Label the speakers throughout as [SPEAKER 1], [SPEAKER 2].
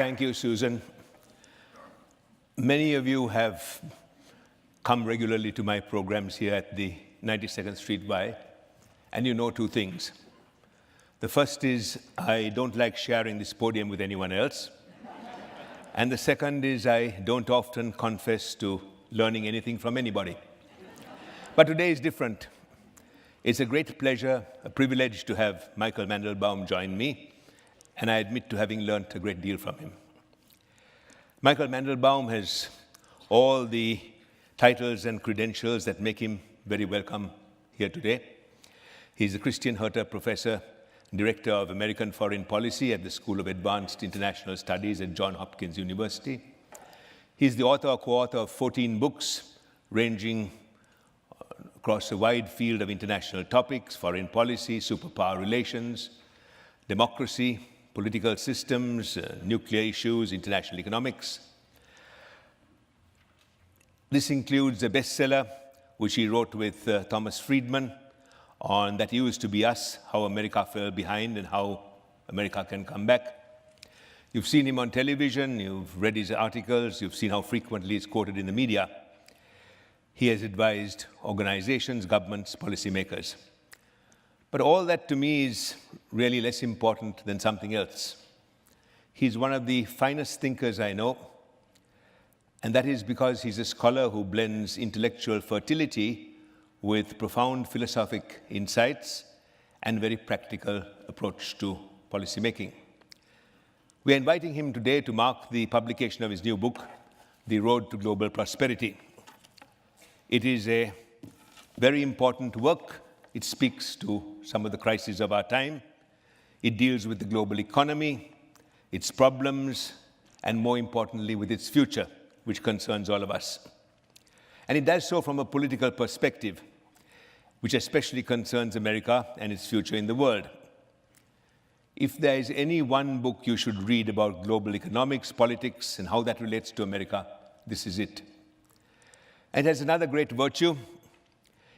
[SPEAKER 1] Thank you, Susan. Many of you have come regularly to my programs here at the 92nd Street Y, and you know two things. The first is I don't like sharing this podium with anyone else. And the second is I don't often confess to learning anything from anybody. But today is different. It's a great pleasure, a privilege to have Michael Mandelbaum join me, and I admit to having learned a great deal from him. Michael Mandelbaum has all the titles and credentials that make him very welcome here today. He's a Christian Herter Professor, Director of American Foreign Policy at the School of Advanced International Studies at Johns Hopkins University. He's the author or co-author of 14 books, ranging across a wide field of international topics: foreign policy, superpower relations, democracy, political systems, nuclear issues, international economics. This includes a bestseller, which he wrote with Thomas Friedman, on That Used to Be Us, How America Fell Behind and How America Can Come Back. You've seen him on television, you've read his articles, you've seen how frequently he's quoted in the media. He has advised organizations, governments, policymakers. But all that to me is really less important than something else. He's one of the finest thinkers I know, and that is because he's a scholar who blends intellectual fertility with profound philosophic insights and very practical approach to policymaking. We are inviting him today to mark the publication of his new book, The Road to Global Prosperity. It is a very important work. It speaks to some of the crises of our time. It deals with the global economy, its problems, and more importantly, with its future, which concerns all of us. And it does so from a political perspective, which especially concerns America and its future in the world. If there is any one book you should read about global economics, politics, and how that relates to America, this is it. And it has another great virtue.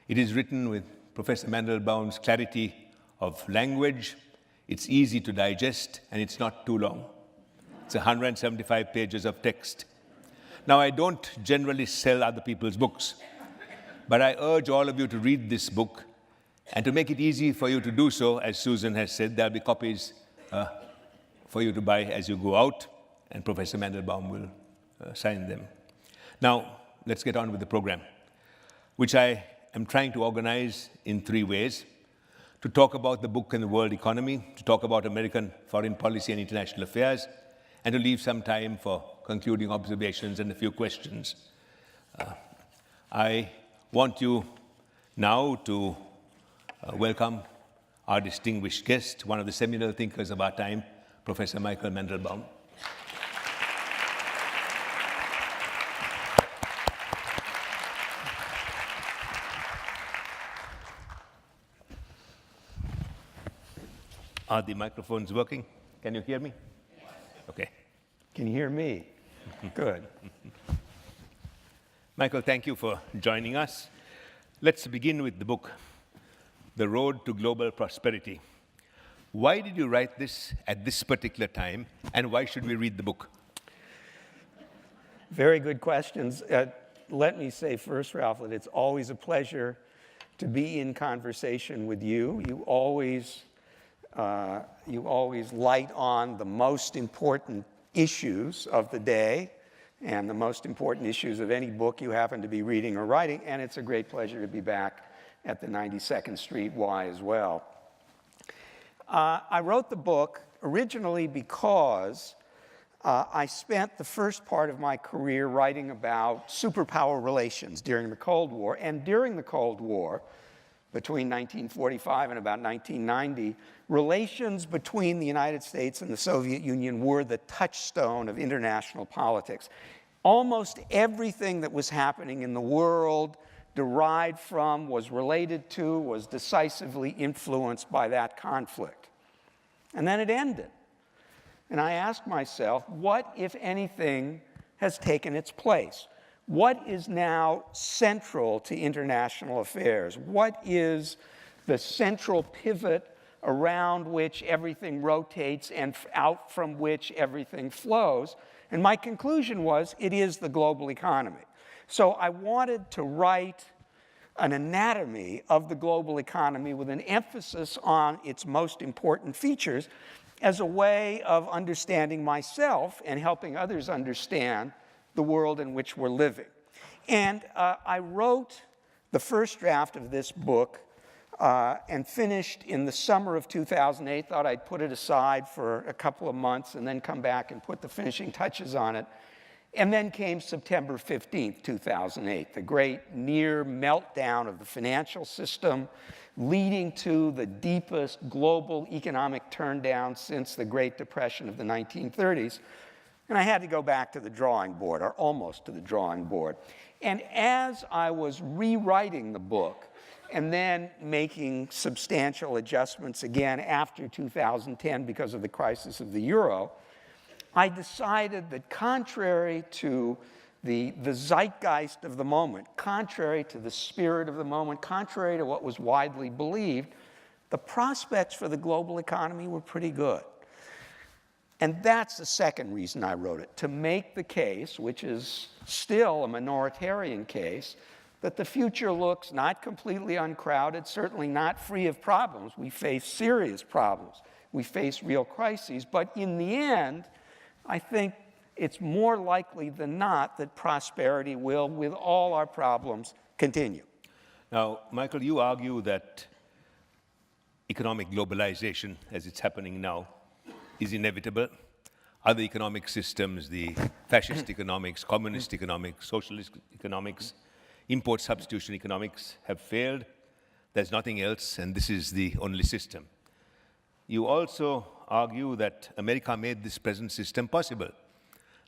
[SPEAKER 1] It is written with Professor Mandelbaum's clarity of language. It's easy to digest, and it's not too long. It's 175 pages of text. Now, I don't generally sell other people's books, but I urge all of you to read this book, and to make it easy for you to do so, as Susan has said, there'll be copies for you to buy as you go out, and Professor Mandelbaum will sign them. Now, let's get on with the program, which I am trying to organize in three ways: to talk about the book and the world economy, to talk about American foreign policy and international affairs, and to leave some time for concluding observations and a few questions. I want you now to welcome our distinguished guest, one of the seminal thinkers of our time, Professor Michael Mandelbaum. Are the microphones working? Can you hear me? Okay.
[SPEAKER 2] Can you hear me? Good.
[SPEAKER 1] Michael, thank you for joining us. Let's begin with the book, The Road to Global Prosperity. Why did you write this at this particular time, and why should we read the book?
[SPEAKER 2] Very good questions. Let me say first, Ralph, that it's always a pleasure to be in conversation with you. You always light on the most important issues of the day and the most important issues of any book you happen to be reading or writing, and it's a great pleasure to be back at the 92nd Street Y as well. I wrote the book originally because I spent the first part of my career writing about superpower relations during the Cold War, and during the Cold War, between 1945 and about 1990, relations between the United States and the Soviet Union were the touchstone of international politics. Almost everything that was happening in the world derived from, was related to, was decisively influenced by that conflict. And then it ended. And I asked myself, what, if anything, has taken its place? What is now central to international affairs? What is the central pivot around which everything rotates and out from which everything flows. And my conclusion was, it is the global economy. So I wanted to write an anatomy of the global economy with an emphasis on its most important features as a way of understanding myself and helping others understand the world in which we're living. And I wrote the first draft of this book and finished in the summer of 2008. Thought I'd put it aside for a couple of months and then come back and put the finishing touches on it. And then came September 15th, 2008, the great near meltdown of the financial system, leading to the deepest global economic turndown since the Great Depression of the 1930s. And I had to go back to the drawing board, or almost to the drawing board. And as I was rewriting the book, and then making substantial adjustments again after 2010 because of the crisis of the euro, I decided that contrary to the zeitgeist of the moment, contrary to the spirit of the moment, contrary to what was widely believed, the prospects for the global economy were pretty good. And that's the second reason I wrote it, to make the case, which is still a minoritarian case, that the future looks not completely uncrowded, certainly not free of problems. We face serious problems. We face real crises. But in the end, I think it's more likely than not that prosperity will, with all our problems, continue.
[SPEAKER 1] Now, Michael, you argue that economic globalization, as it's happening now, is inevitable. Other economic systems, the fascist economics, communist economics, socialist economics, import substitution economics have failed. There's nothing else, and this is the only system. You also argue that America made this present system possible.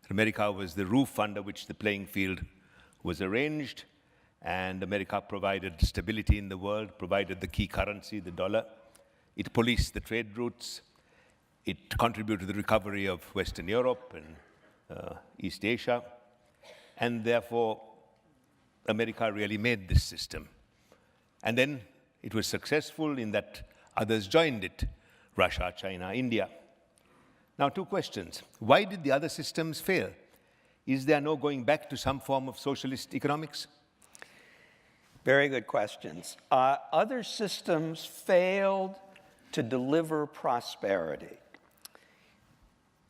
[SPEAKER 1] America was the roof under which the playing field was arranged, and America provided stability in the world, provided the key currency, the dollar. It policed the trade routes. It contributed to the recovery of Western Europe and East Asia. And therefore, America really made this system. And then it was successful in that others joined it. Russia, China, India. Now, two questions. Why did the other systems fail? Is there no going back to some form of socialist economics?
[SPEAKER 2] Very good questions. Other systems failed to deliver prosperity.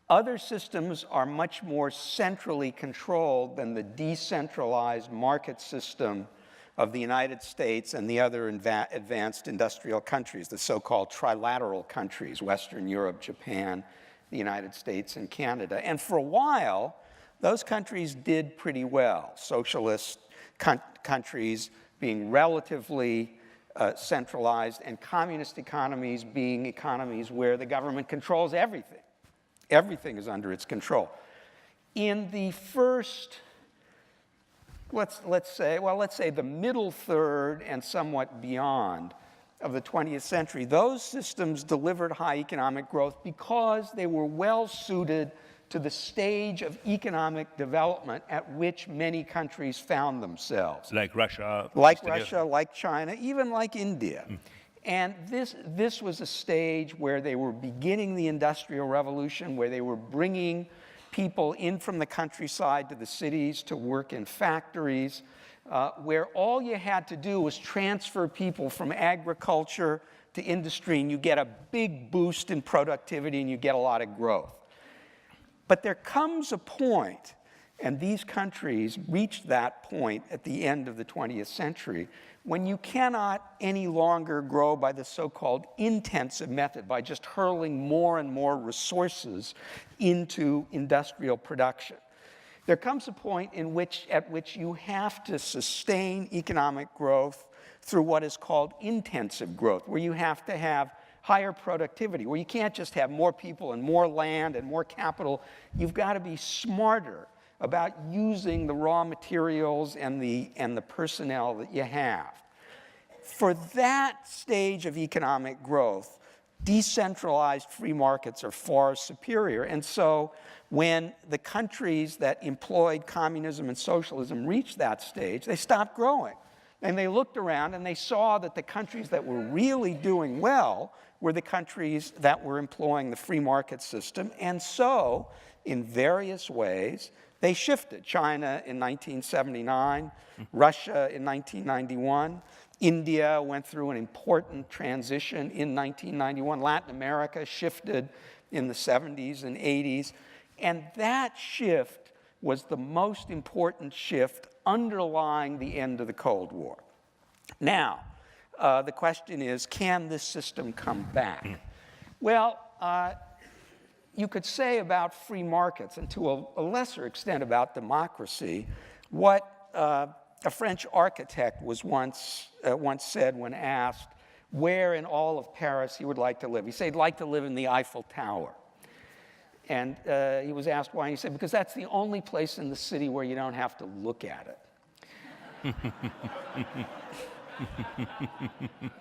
[SPEAKER 2] Other systems are much more centrally controlled than the decentralized market system of the United States and the other advanced industrial countries, the so-called trilateral countries, Western Europe, Japan, the United States, and Canada. And for a while, those countries did pretty well. Socialist countries being relatively centralized, and communist economies being economies where the government controls everything. Everything is under its control. In the first, let's say the middle third and somewhat beyond of the 20th century, those systems delivered high economic growth because they were well suited to the stage of economic development at which many countries found themselves.
[SPEAKER 1] Like Russia.
[SPEAKER 2] Like Russia, like China, even like India. And this was a stage where they were beginning the Industrial Revolution, where they were bringing people in from the countryside to the cities to work in factories, where all you had to do was transfer people from agriculture to industry, and you get a big boost in productivity and you get a lot of growth. But there comes a point, and these countries reached that point at the end of the 20th century, when you cannot any longer grow by the so-called intensive method, by just hurling more and more resources into industrial production. There comes a point at which you have to sustain economic growth through what is called intensive growth, where you have to have higher productivity, where you can't just have more people and more land and more capital. You've got to be smarter about using the raw materials and the personnel that you have. For that stage of economic growth, decentralized free markets are far superior. And so when the countries that employed communism and socialism reached that stage, they stopped growing. And they looked around and they saw that the countries that were really doing well were the countries that were employing the free market system. And so, in various ways, they shifted. China in 1979, Russia in 1991, India went through an important transition in 1991. Latin America shifted in the 70s and 80s. And that shift was the most important shift underlying the end of the Cold War. Now, the question is, can this system come back? Well, you could say about free markets, and to a lesser extent about democracy, what a French architect was once said when asked where in all of Paris he would like to live. He said he'd like to live in the Eiffel Tower. And he was asked why, and he said, because that's the only place in the city where you don't have to look at it.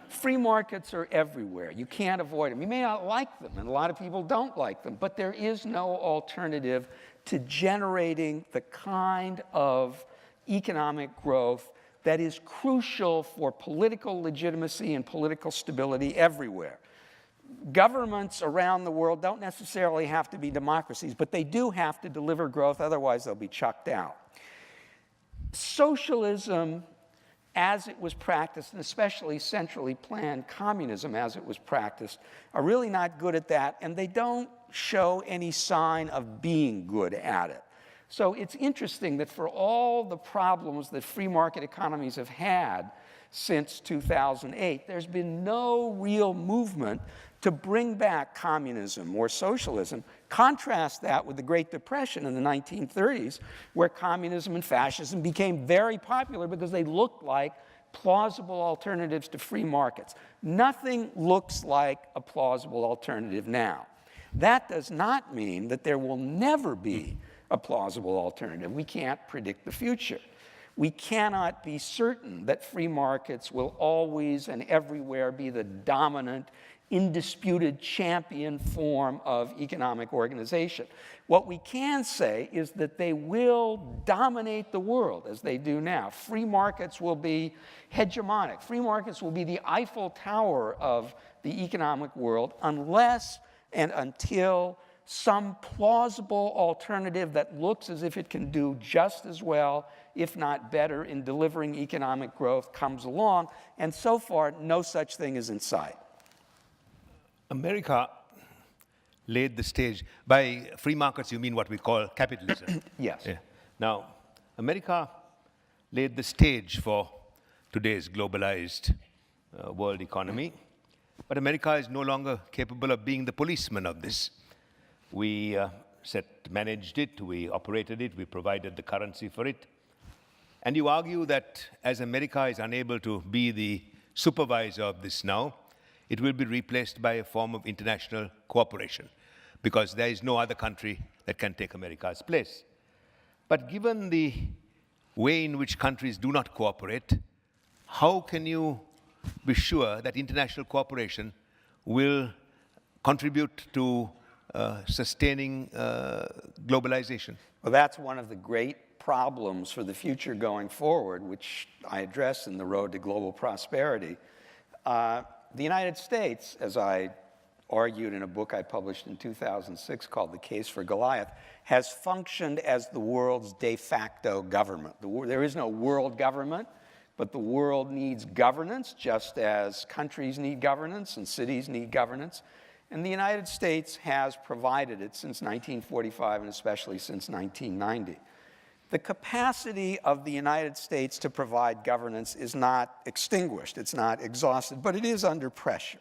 [SPEAKER 2] Free markets are everywhere. You can't avoid them. You may not like them, and a lot of people don't like them, but there is no alternative to generating the kind of economic growth that is crucial for political legitimacy and political stability everywhere. Governments around the world don't necessarily have to be democracies, but they do have to deliver growth, otherwise they'll be chucked out. Socialism, as it was practiced, and especially centrally planned communism as it was practiced, are really not good at that, and they don't show any sign of being good at it. So it's interesting that for all the problems that free market economies have had since 2008, there's been no real movement to bring back communism or socialism. Contrast that with the Great Depression in the 1930s, where communism and fascism became very popular because they looked like plausible alternatives to free markets. Nothing looks like a plausible alternative now. That does not mean that there will never be a plausible alternative. We can't predict the future. We cannot be certain that free markets will always and everywhere be the dominant, indisputed champion form of economic organization. What we can say is that they will dominate the world as they do now. Free markets will be hegemonic. Free markets will be the Eiffel Tower of the economic world unless and until some plausible alternative that looks as if it can do just as well, if not better, in delivering economic growth comes along. And so far, no such thing is in sight.
[SPEAKER 1] America laid the stage. By free markets, you mean what we call capitalism?
[SPEAKER 2] Yes.
[SPEAKER 1] Yeah. Now, America laid the stage for today's globalized world economy, but America is no longer capable of being the policeman of this. We managed it, we operated it, we provided the currency for it. And you argue that as America is unable to be the supervisor of this now, it will be replaced by a form of international cooperation, because there is no other country that can take America's place. But given the way in which countries do not cooperate, how can you be sure that international cooperation will contribute to sustaining globalization?
[SPEAKER 2] Well, that's one of the great problems for the future going forward, which I address in The Road to Global Prosperity. The United States, as I argued in a book I published in 2006 called The Case for Goliath, has functioned as the world's de facto government. There is no world government, but the world needs governance, just as countries need governance and cities need governance. And the United States has provided it since 1945 and especially since 1990. The capacity of the United States to provide governance is not extinguished, it's not exhausted, but it is under pressure.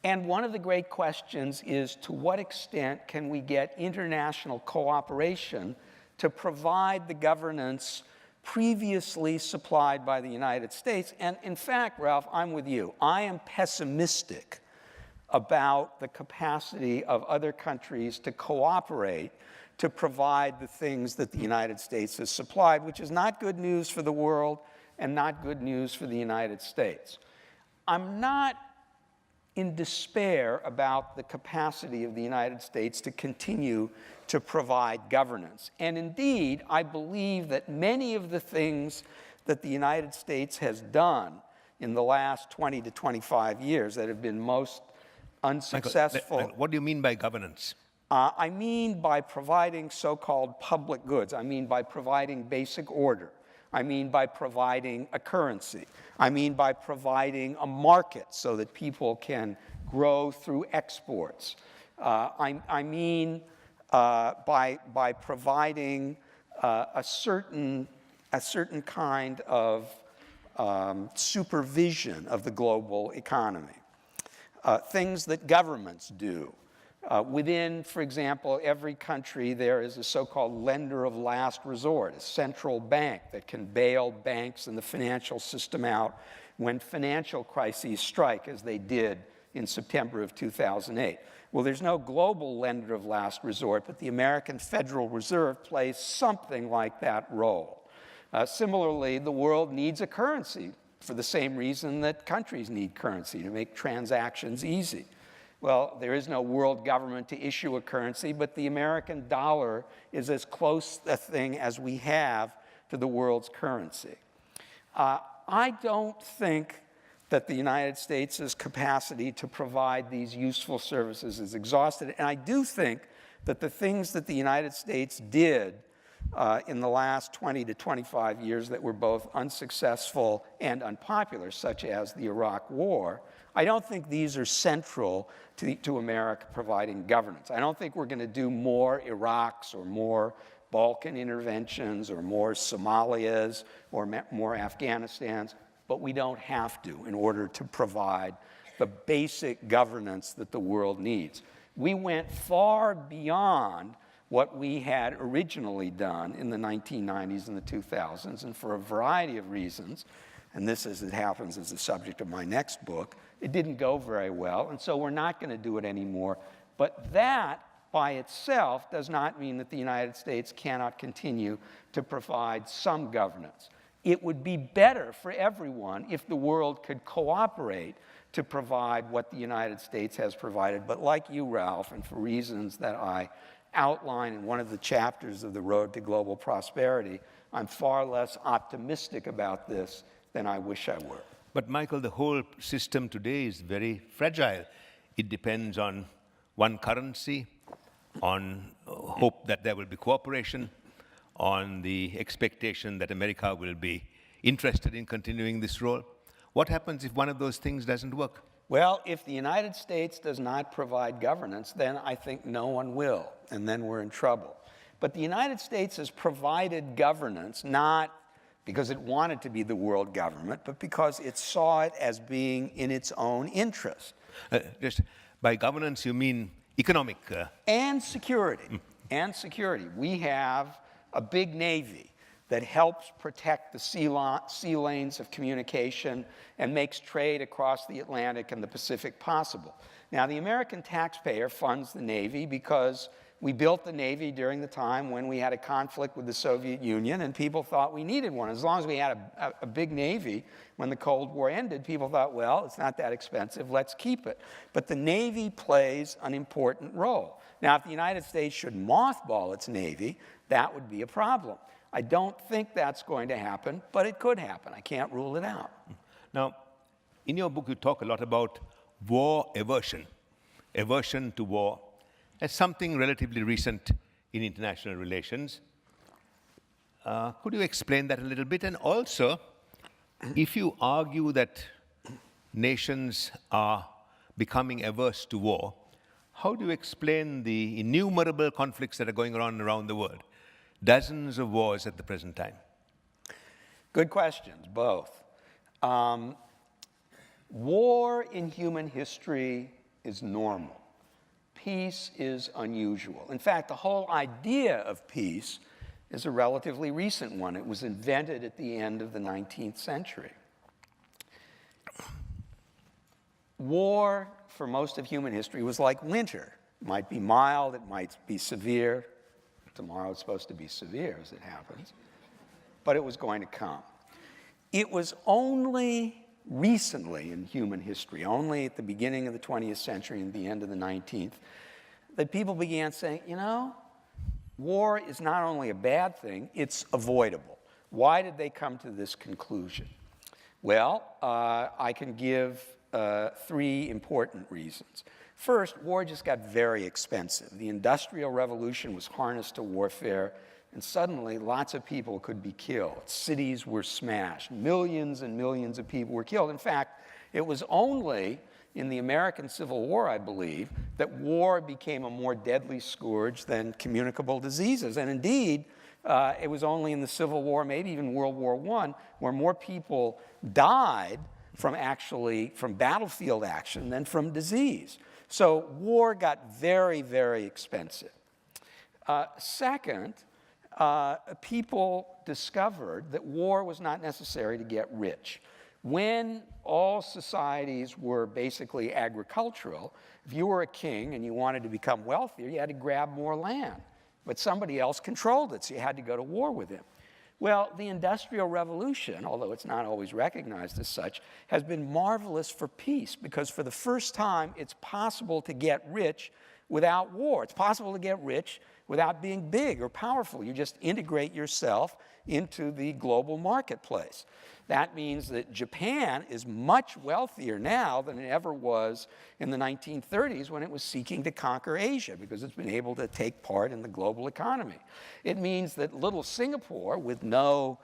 [SPEAKER 2] And one of the great questions is, to what extent can we get international cooperation to provide the governance previously supplied by the United States? And in fact, Ralph, I'm with you. I am pessimistic about the capacity of other countries to cooperate to provide the things that the United States has supplied, which is not good news for the world and not good news for the United States. I'm not in despair about the capacity of the United States to continue to provide governance. And indeed, I believe that many of the things that the United States has done in the last 20 to 25 years that have been most unsuccessful.
[SPEAKER 1] Michael, what do you mean by governance?
[SPEAKER 2] I mean by providing so-called public goods. I mean by providing basic order. I mean by providing a currency. I mean by providing a market so that people can grow through exports. I mean by providing a certain kind of supervision of the global economy. Things that governments do. Within, for example, every country, there is a so-called lender of last resort, a central bank that can bail banks and the financial system out when financial crises strike, as they did in September of 2008. Well, there's no global lender of last resort, but the American Federal Reserve plays something like that role. Similarly, the world needs a currency for the same reason that countries need currency, to make transactions easy. Well, there is no world government to issue a currency, but the American dollar is as close a thing as we have to the world's currency. I don't think that the United States' capacity to provide these useful services is exhausted, and I do think that the things that the United States did in the last 20 to 25 years that were both unsuccessful and unpopular, such as the Iraq War, I don't think these are central to America providing governance. I don't think we're going to do more Iraqs or more Balkan interventions or more Somalias or more Afghanistans, but we don't have to in order to provide the basic governance that the world needs. We went far beyond what we had originally done in the 1990s and the 2000s, and for a variety of reasons, and this, as it happens, is the subject of my next book, it didn't go very well, and so we're not going to do it anymore. But that, by itself, does not mean that the United States cannot continue to provide some governance. It would be better for everyone if the world could cooperate to provide what the United States has provided. But like you, Ralph, and for reasons that I outline in one of the chapters of The Road to Global Prosperity, I'm far less optimistic about this than I wish I were.
[SPEAKER 1] But Michael, the whole system today is very fragile. It depends on one currency, on hope that there will be cooperation, on the expectation that America will be interested in continuing this role. What happens if one of those things doesn't work?
[SPEAKER 2] Well, if the United States does not provide governance, then I think no one will, and then we're in trouble. But the United States has provided governance not because it wanted to be the world government, but because it saw it as being in its own interest.
[SPEAKER 1] Just by governance, you mean economic?
[SPEAKER 2] And security. And security. We have a big Navy that helps protect the sea lanes of communication and makes trade across the Atlantic and the Pacific possible. Now, the American taxpayer funds the Navy because we built the Navy during the time when we had a conflict with the Soviet Union, and people thought we needed one. As long as we had a big Navy, when the Cold War ended, people thought, well, it's not that expensive, let's keep it. But the Navy plays an important role. Now, if the United States should mothball its Navy, that would be a problem. I don't think that's going to happen, but it could happen. I can't rule it out.
[SPEAKER 1] Now, in your book, you talk a lot about war aversion, aversion to war, as something relatively recent in international relations. Could you explain that a little bit? And also, if you argue that nations are becoming averse to war, how do you explain the innumerable conflicts that are going on around the world? Dozens of wars at the present time.
[SPEAKER 2] Good questions, both. War in human history is normal. Peace is unusual. In fact, the whole idea of peace is a relatively recent one. It was invented at the end of the 19th century. War, for most of human history, was like winter. It might be mild, it might be severe. Tomorrow it's supposed to be severe, as it happens. But it was going to come. It was only recently in human history, only at the beginning of the 20th century and the end of the 19th, that people began saying, you know, war is not only a bad thing, it's avoidable. Why did they come to this conclusion? Well, I can give 3 important reasons. First, war just got very expensive. The Industrial Revolution was harnessed to warfare, and suddenly lots of people could be killed. Cities were smashed. Millions and millions of people were killed. In fact, it was only in the American Civil War, I believe, that war became a more deadly scourge than communicable diseases. And indeed, it was only in the Civil War, maybe even World War I, where more people died from battlefield action than from disease. So war got very, very expensive. Second, people discovered that war was not necessary to get rich. When all societies were basically agricultural, if you were a king and you wanted to become wealthier, you had to grab more land. But somebody else controlled it, so you had to go to war with him. Well, the Industrial Revolution, although it's not always recognized as such, has been marvelous for peace, because for the first time, it's possible to get rich without war. It's possible to get rich without being big or powerful. You just integrate yourself into the global marketplace. That means that Japan is much wealthier now than it ever was in the 1930s when it was seeking to conquer Asia, because it's been able to take part in the global economy. It means that little Singapore, with no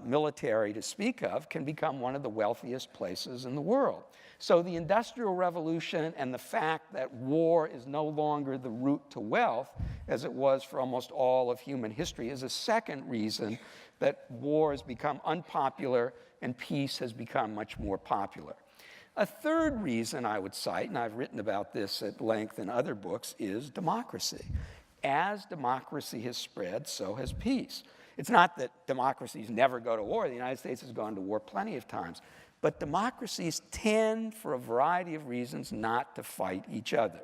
[SPEAKER 2] military to speak of, can become one of the wealthiest places in the world. So the Industrial Revolution and the fact that war is no longer the route to wealth, as it was for almost all of human history, is a second reason that war has become unpopular and peace has become much more popular. A third reason I would cite, and I've written about this at length in other books, is democracy. As democracy has spread, so has peace. It's not that democracies never go to war. The United States has gone to war plenty of times. But democracies tend, for a variety of reasons, not to fight each other.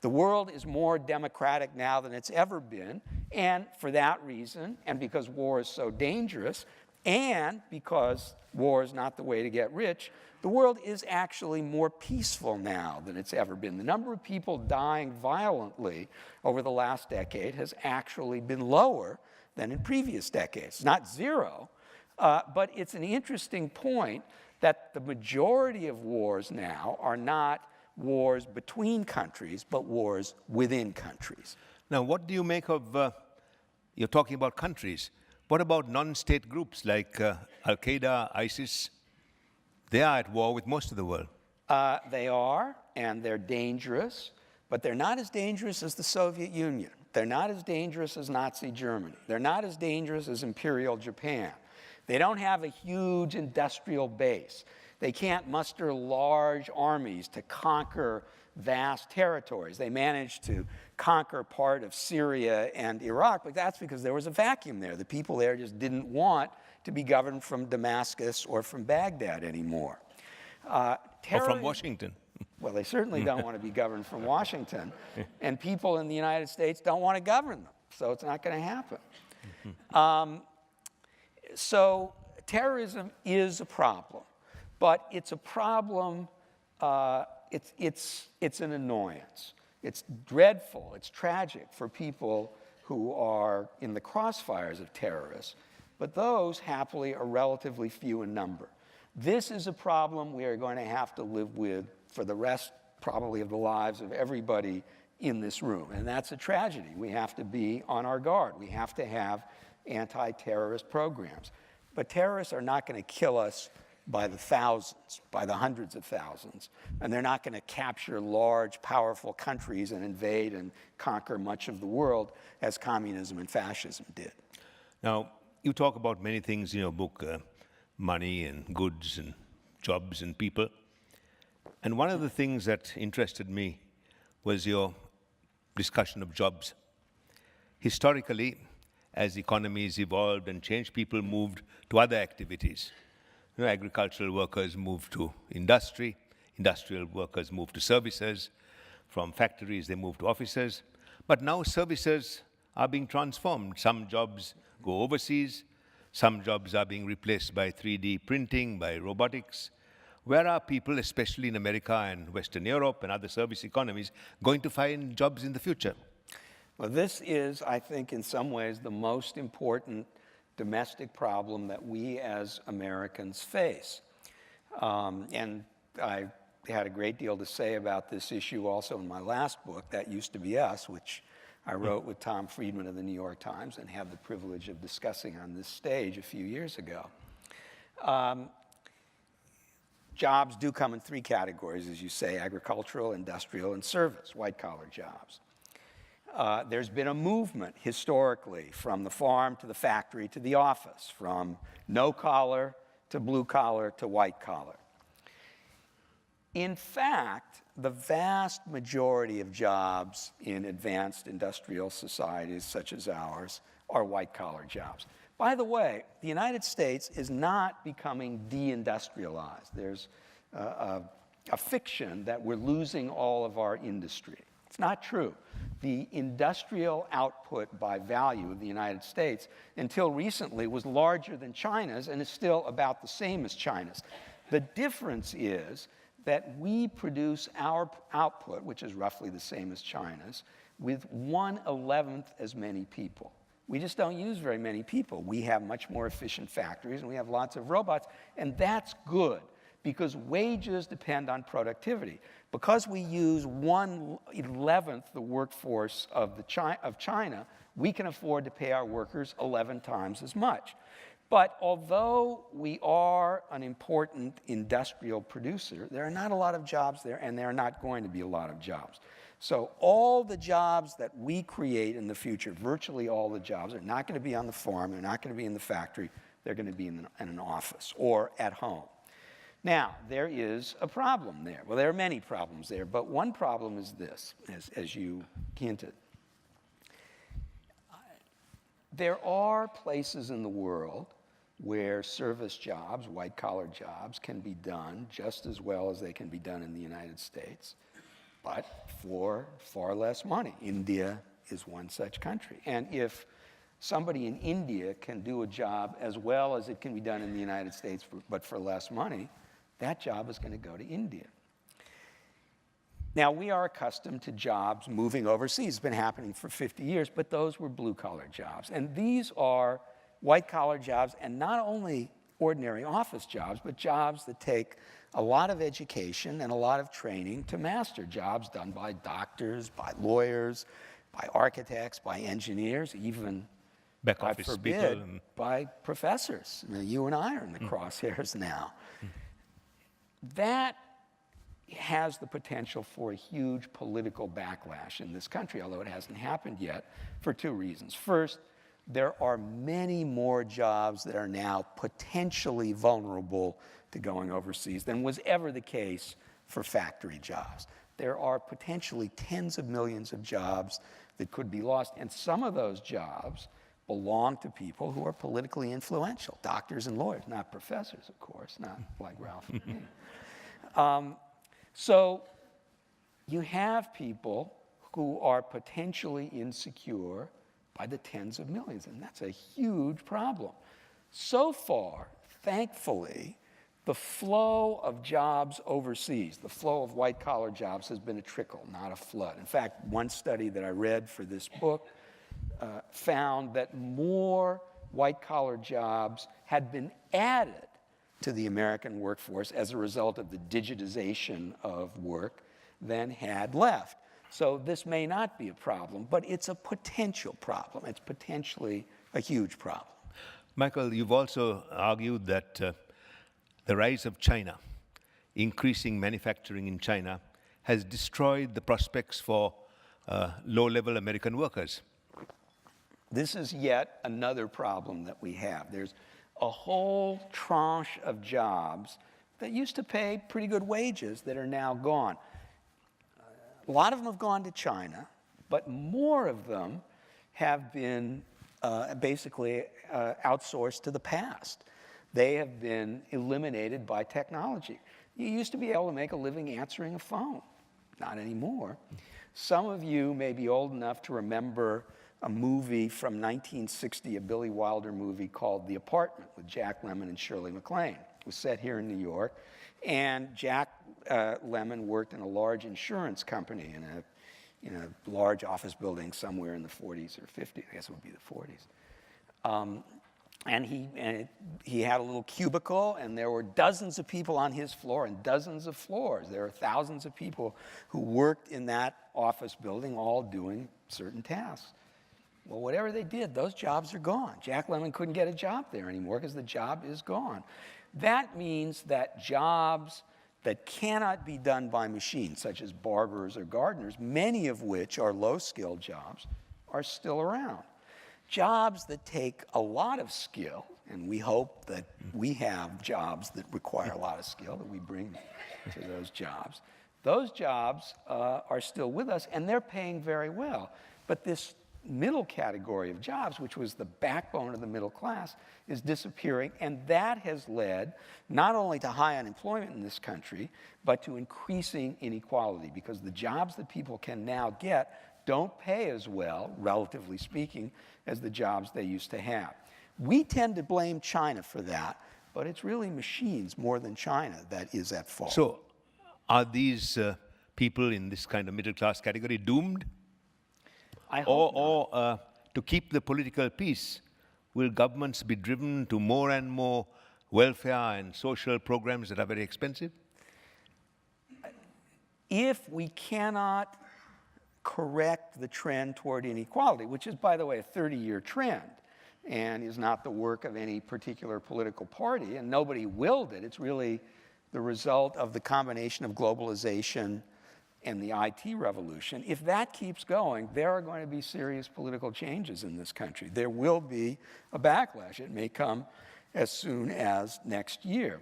[SPEAKER 2] The world is more democratic now than it's ever been, and for that reason, and because war is so dangerous, and because war is not the way to get rich, the world is actually more peaceful now than it's ever been. The number of people dying violently over the last decade has actually been lower than in previous decades. It's not zero, but it's an interesting point that the majority of wars now are not wars between countries, but wars within countries.
[SPEAKER 1] Now, what do you make of, you're talking about countries. What about non-state groups like Al-Qaeda, ISIS? They are at war with most of the world.
[SPEAKER 2] They are, and they're dangerous, but they're not as dangerous as the Soviet Union. They're not as dangerous as Nazi Germany. They're not as dangerous as Imperial Japan. They don't have a huge industrial base. They can't muster large armies to conquer vast territories. They managed to conquer part of Syria and Iraq, but that's because there was a vacuum there. The people there just didn't want to be governed from Damascus or from Baghdad anymore.
[SPEAKER 1] Or from Washington.
[SPEAKER 2] Well, they certainly don't want to be governed from Washington, and people in the United States don't want to govern them, so it's not going to happen. So terrorism is a problem, but it's a problem, it's an annoyance. It's dreadful, it's tragic for people who are in the crossfires of terrorists, but those, happily, are relatively few in number. This is a problem we are going to have to live with for the rest, probably, of the lives of everybody in this room, and that's a tragedy. We have to be on our guard. We have to have anti-terrorist programs. But terrorists are not going to kill us by the thousands, by the hundreds of thousands, and they're not going to capture large, powerful countries and invade and conquer much of the world as communism and fascism did.
[SPEAKER 1] Now, you talk about many things in your book, money and goods and jobs and people. And one of the things that interested me was your discussion of jobs. Historically, as economies evolved and changed, people moved to other activities. You know, agricultural workers moved to industry, industrial workers moved to services, from factories they moved to offices. But now services are being transformed. Some jobs go overseas, some jobs are being replaced by 3D printing, by robotics. Where are people, especially in America and Western Europe and other service economies, going to find jobs in the future?
[SPEAKER 2] Well, this is, I think, in some ways, the most important domestic problem that we as Americans face. And I had a great deal to say about this issue also in my last book, That Used to Be Us, which I wrote with Tom Friedman of the New York Times and had the privilege of discussing on this stage a few years ago. Jobs do come in three categories, as you say: agricultural, industrial, and service, white-collar jobs. There's been a movement historically from the farm to the factory to the office, from no-collar to blue-collar to white-collar. In fact, the vast majority of jobs in advanced industrial societies such as ours are white-collar jobs. By the way, the United States is not becoming deindustrialized. There's a fiction that we're losing all of our industry. It's not true. The industrial output by value of the United States until recently was larger than China's and is still about the same as China's. The difference is that we produce our output, which is roughly the same as China's, with 1/11 as many people. We just don't use very many people. We have much more efficient factories, and we have lots of robots, and that's good because wages depend on productivity. Because we use 1/11 the workforce of China, we can afford to pay our workers 11 times as much. But although we are an important industrial producer, there are not a lot of jobs there, and there are not going to be a lot of jobs. So all the jobs that we create in the future, virtually all the jobs, are not going to be on the farm, they're not going to be in the factory, they're going to be in an office or at home. Now, there is a problem there. Well, there are many problems there, but one problem is this, as you hinted. There are places in the world where service jobs, white-collar jobs, can be done just as well as they can be done in the United States, but for far less money. India is one such country. And if somebody in India can do a job as well as it can be done in the United States, but for less money, that job is going to go to India. Now, we are accustomed to jobs moving overseas. It's been happening for 50 years, but those were blue-collar jobs. And these are white-collar jobs, and not only ordinary office jobs, but jobs that take a lot of education and a lot of training to master, jobs done by doctors, by lawyers, by architects, by engineers, even,
[SPEAKER 1] back
[SPEAKER 2] God
[SPEAKER 1] office
[SPEAKER 2] forbid,
[SPEAKER 1] people.
[SPEAKER 2] by professors. You and I are in the crosshairs now. That has the potential for a huge political backlash in this country, although it hasn't happened yet, for two reasons. First, there are many more jobs that are now potentially vulnerable to going overseas than was ever the case for factory jobs. There are potentially tens of millions of jobs that could be lost, and some of those jobs belong to people who are politically influential, doctors and lawyers, not professors, of course, not like Ralph and me. So you have people who are potentially insecure by the tens of millions, and that's a huge problem. So far, thankfully, the flow of jobs overseas, the flow of white-collar jobs has been a trickle, not a flood. In fact, one study that I read for this book found that more white-collar jobs had been added to the American workforce as a result of the digitization of work than had left. So this may not be a problem, but it's a potential problem. It's potentially a huge problem.
[SPEAKER 1] Michael, you've also argued that the rise of China, increasing manufacturing in China, has destroyed the prospects for low-level American workers.
[SPEAKER 2] This is yet another problem that we have. There's a whole tranche of jobs that used to pay pretty good wages that are now gone. A lot of them have gone to China, but more of them have been basically outsourced to the past. They have been eliminated by technology. You used to be able to make a living answering a phone. Not anymore. Some of you may be old enough to remember a movie from 1960, a Billy Wilder movie called The Apartment with Jack Lemmon and Shirley MacLaine. It was set here in New York, and Jack Lemmon worked in a large insurance company in a large office building somewhere in the 40s or 50s. I guess it would be the 40s. And he had a little cubicle, and there were dozens of people on his floor and dozens of floors. There are thousands of people who worked in that office building, all doing certain tasks. Well, whatever they did, those jobs are gone. Jack Lemmon couldn't get a job there anymore because the job is gone. That means that jobs that cannot be done by machines, such as barbers or gardeners, many of which are low-skilled jobs, are still around. Jobs that take a lot of skill, and we hope that we have jobs that require a lot of skill that we bring to those jobs are still with us, and they're paying very well. But this middle category of jobs, which was the backbone of the middle class, is disappearing, and that has led not only to high unemployment in this country, but to increasing inequality, because the jobs that people can now get don't pay as well, relatively speaking, as the jobs they used to have. We tend to blame China for that, but it's really machines more than China that is at fault.
[SPEAKER 1] So, are these people in this kind of middle-class category doomed?
[SPEAKER 2] I hope not.
[SPEAKER 1] Or to keep the political peace, will governments be driven to more and more welfare and social programs that are very expensive?
[SPEAKER 2] If we cannot correct the trend toward inequality, which is, by the way, a 30-year trend and is not the work of any particular political party, and nobody willed it. It's really the result of the combination of globalization and the IT revolution. If that keeps going, there are going to be serious political changes in this country. There will be a backlash. It may come as soon as next year.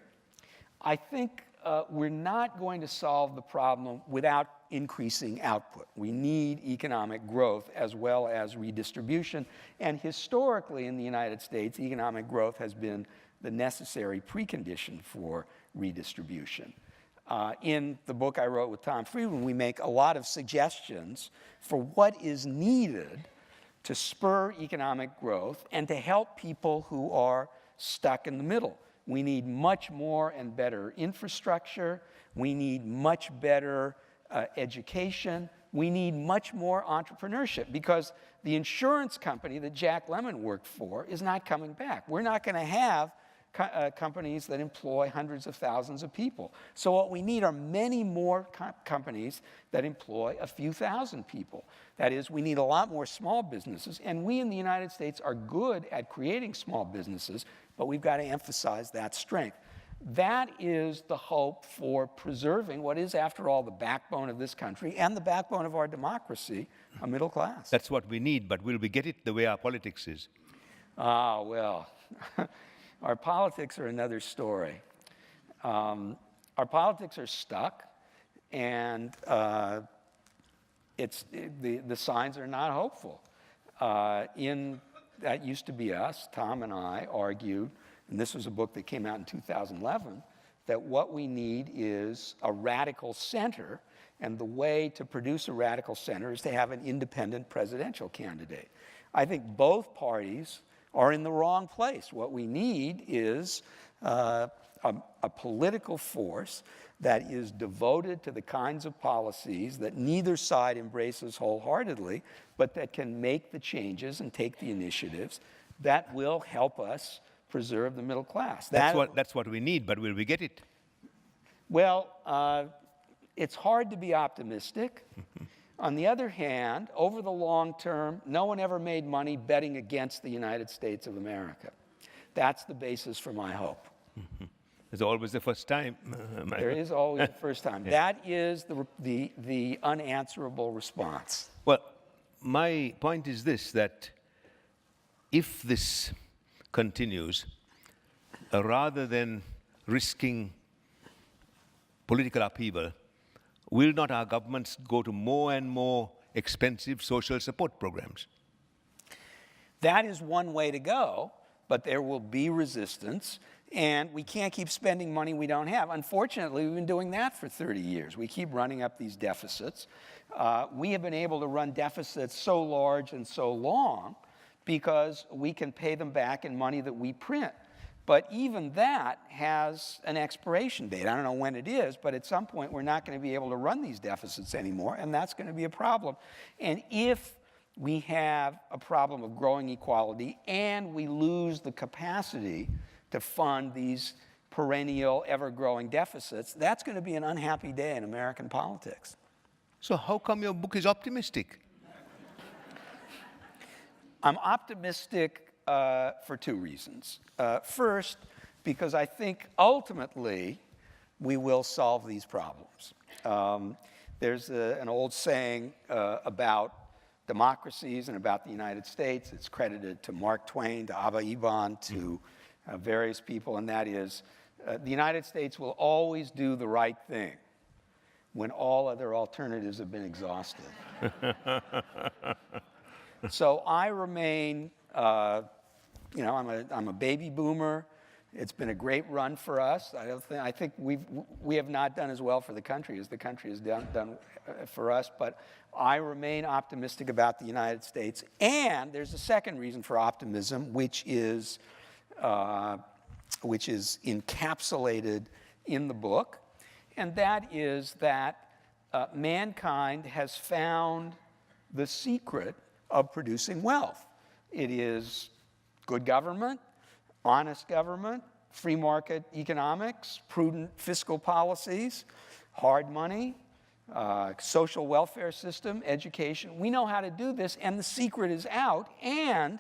[SPEAKER 2] I think we're not going to solve the problem without increasing output. We need economic growth as well as redistribution. And historically in the United States, economic growth has been the necessary precondition for redistribution. In the book I wrote with Tom Friedman, we make a lot of suggestions for what is needed to spur economic growth and to help people who are stuck in the middle. We need much more and better infrastructure. We need much better education. We need much more entrepreneurship, because the insurance company that Jack Lemmon worked for is not coming back. We're not going to have companies that employ hundreds of thousands of people. So what we need are many more companies that employ a few thousand people. That is, we need a lot more small businesses, and we in the United States are good at creating small businesses, but we've got to emphasize that strength. That is the hope for preserving what is, after all, the backbone of this country and the backbone of our democracy, a middle class.
[SPEAKER 1] That's what we need, but will we get it the way our politics is?
[SPEAKER 2] Ah, well, our politics are another story. Our politics are stuck, and the signs are not hopeful. That Used to Be Us, Tom and I argued, and this was a book that came out in 2011, that what we need is a radical center, and the way to produce a radical center is to have an independent presidential candidate. I think both parties are in the wrong place. What we need is a political force that is devoted to the kinds of policies that neither side embraces wholeheartedly, but that can make the changes and take the initiatives that will help us preserve the middle class.
[SPEAKER 1] That's what we need, but will we get it?
[SPEAKER 2] Well, it's hard to be optimistic. On the other hand, over the long term, no one ever made money betting against the United States of America. That's the basis for my hope.
[SPEAKER 1] There's always the first time.
[SPEAKER 2] There is always the first time. Yeah. That is the unanswerable response.
[SPEAKER 1] Well, my point is this, that if this continues, rather than risking political upheaval, will not our governments go to more and more expensive social support programs?
[SPEAKER 2] That is one way to go, but there will be resistance, and we can't keep spending money we don't have. Unfortunately, we've been doing that for 30 years. We keep running up these deficits. We have been able to run deficits so large and so long because we can pay them back in money that we print. But even that has an expiration date. I don't know when it is, but at some point we're not going to be able to run these deficits anymore, and that's going to be a problem. And if we have a problem of growing equality, and we lose the capacity to fund these perennial, ever-growing deficits. That's going to be an unhappy day in American politics.
[SPEAKER 1] So how come your book is optimistic?
[SPEAKER 2] I'm optimistic for two reasons. First, because I think ultimately we will solve these problems. There's an old saying about democracies and about the United States. It's credited to Mark Twain, to Abba Eban, to various people, and that is, the United States will always do the right thing when all other alternatives have been exhausted. So I remain, I'm a baby boomer. It's been a great run for us. I think we have not done as well for the country as the country has done for us, but I remain optimistic about the United States. And there's a second reason for optimism, which is encapsulated in the book, and that is that mankind has found the secret of producing wealth. It is good government, honest government, free market economics, prudent fiscal policies, hard money, social welfare system, education. We know how to do this, and the secret is out, and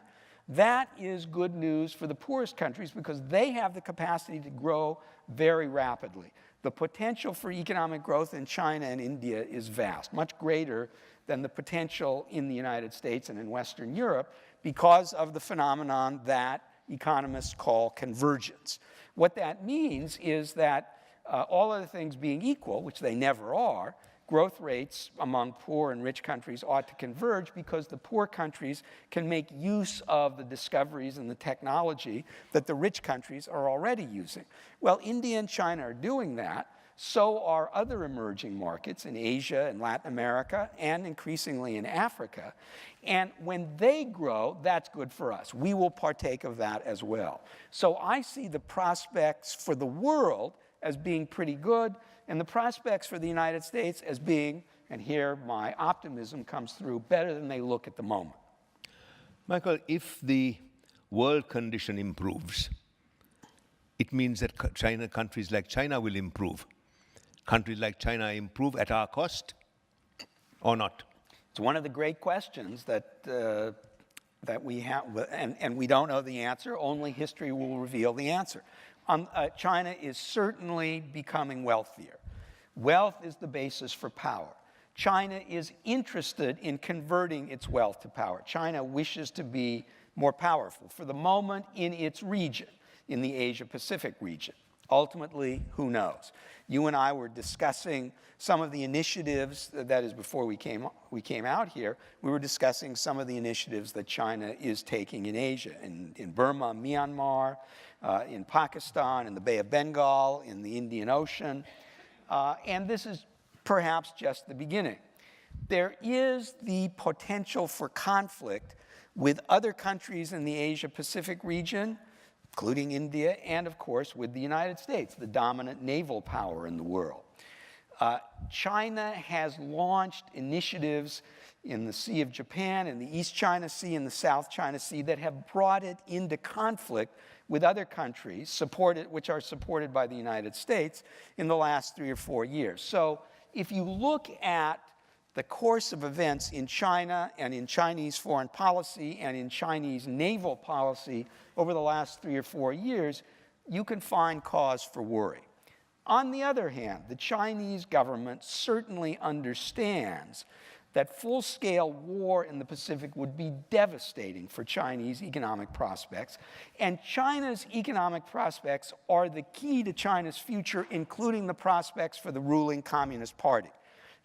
[SPEAKER 2] that is good news for the poorest countries because they have the capacity to grow very rapidly. The potential for economic growth in China and India is vast, much greater than the potential in the United States and in Western Europe because of the phenomenon that economists call convergence. What that means is that all other things being equal, which they never are, growth rates among poor and rich countries ought to converge because the poor countries can make use of the discoveries and the technology that the rich countries are already using. Well, India and China are doing that. So are other emerging markets in Asia and Latin America and increasingly in Africa. And when they grow, that's good for us. We will partake of that as well. So I see the prospects for the world as being pretty good, and the prospects for the United States as being, and here my optimism comes through, better than they look at the moment.
[SPEAKER 1] Michael, if the world condition improves, it means that countries like China will improve. Countries like China improve at our cost or not?
[SPEAKER 2] It's one of the great questions that we have, and we don't know the answer. Only history will reveal the answer. China is certainly becoming wealthier. Wealth is the basis for power. China is interested in converting its wealth to power. China wishes to be more powerful for the moment in its region, in the Asia-Pacific region. Ultimately, who knows? You and I were discussing some of the initiatives, that is before we came out here, we were discussing some of the initiatives that China is taking in Asia, in Burma, Myanmar, in Pakistan, in the Bay of Bengal, in the Indian Ocean. And this is perhaps just the beginning. There is the potential for conflict with other countries in the Asia-Pacific region, including India, and of course with the United States, the dominant naval power in the world. China has launched initiatives in the Sea of Japan, in the East China Sea, and the South China Sea that have brought it into conflict with other countries, which are supported by the United States in the last 3 or 4 years. So if you look at the course of events in China and in Chinese foreign policy and in Chinese naval policy over the last 3 or 4 years, you can find cause for worry. On the other hand, the Chinese government certainly understands that full-scale war in the Pacific would be devastating for Chinese economic prospects, and China's economic prospects are the key to China's future, including the prospects for the ruling Communist Party.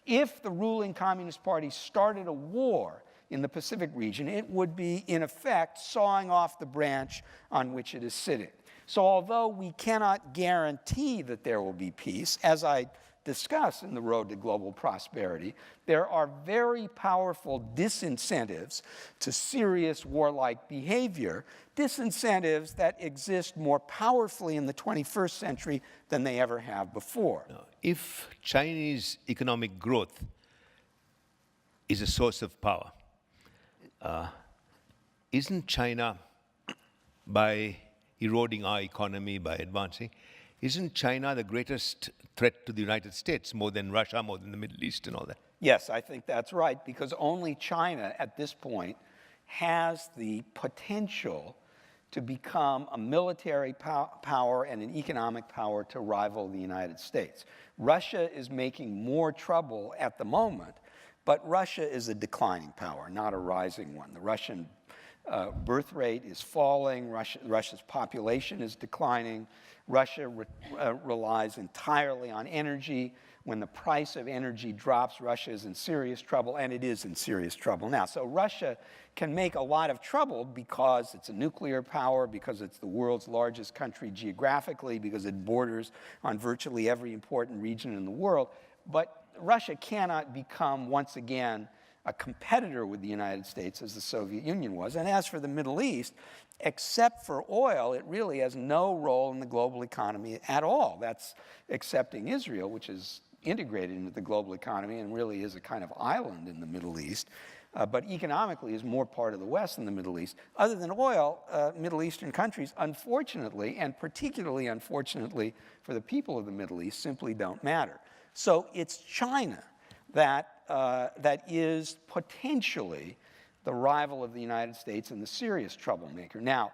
[SPEAKER 2] If the ruling Communist Party started a war in the Pacific region, it would be, in effect, sawing off the branch on which it is sitting. So although we cannot guarantee that there will be peace, as I discuss in The Road to Global Prosperity, there are very powerful disincentives to serious warlike behavior, disincentives that exist more powerfully in the 21st century than they ever have before.
[SPEAKER 1] If Chinese economic growth is a source of power, Isn't China, by eroding our economy, by advancing, isn't China the greatest threat to the United States, more than Russia, more than the Middle East and all that?
[SPEAKER 2] Yes, I think that's right, because only China at this point has the potential to become a military power and an economic power to rival the United States. Russia is making more trouble at the moment, but Russia is a declining power, not a rising one. The Russian birth rate is falling. Russia's population is declining. Russia relies entirely on energy. When the price of energy drops, Russia is in serious trouble, and it is in serious trouble now. So Russia can make a lot of trouble because it's a nuclear power, because it's the world's largest country geographically, because it borders on virtually every important region in the world. But Russia cannot become, once again, a competitor with the United States as the Soviet Union was. And as for the Middle East, except for oil, it really has no role in the global economy at all. That's excepting Israel, which is integrated into the global economy and really is a kind of island in the Middle East, but economically is more part of the West than the Middle East. Other than oil, Middle Eastern countries, unfortunately, and particularly unfortunately for the people of the Middle East, simply don't matter. So it's China that is potentially the rival of the United States and the serious troublemaker. Now,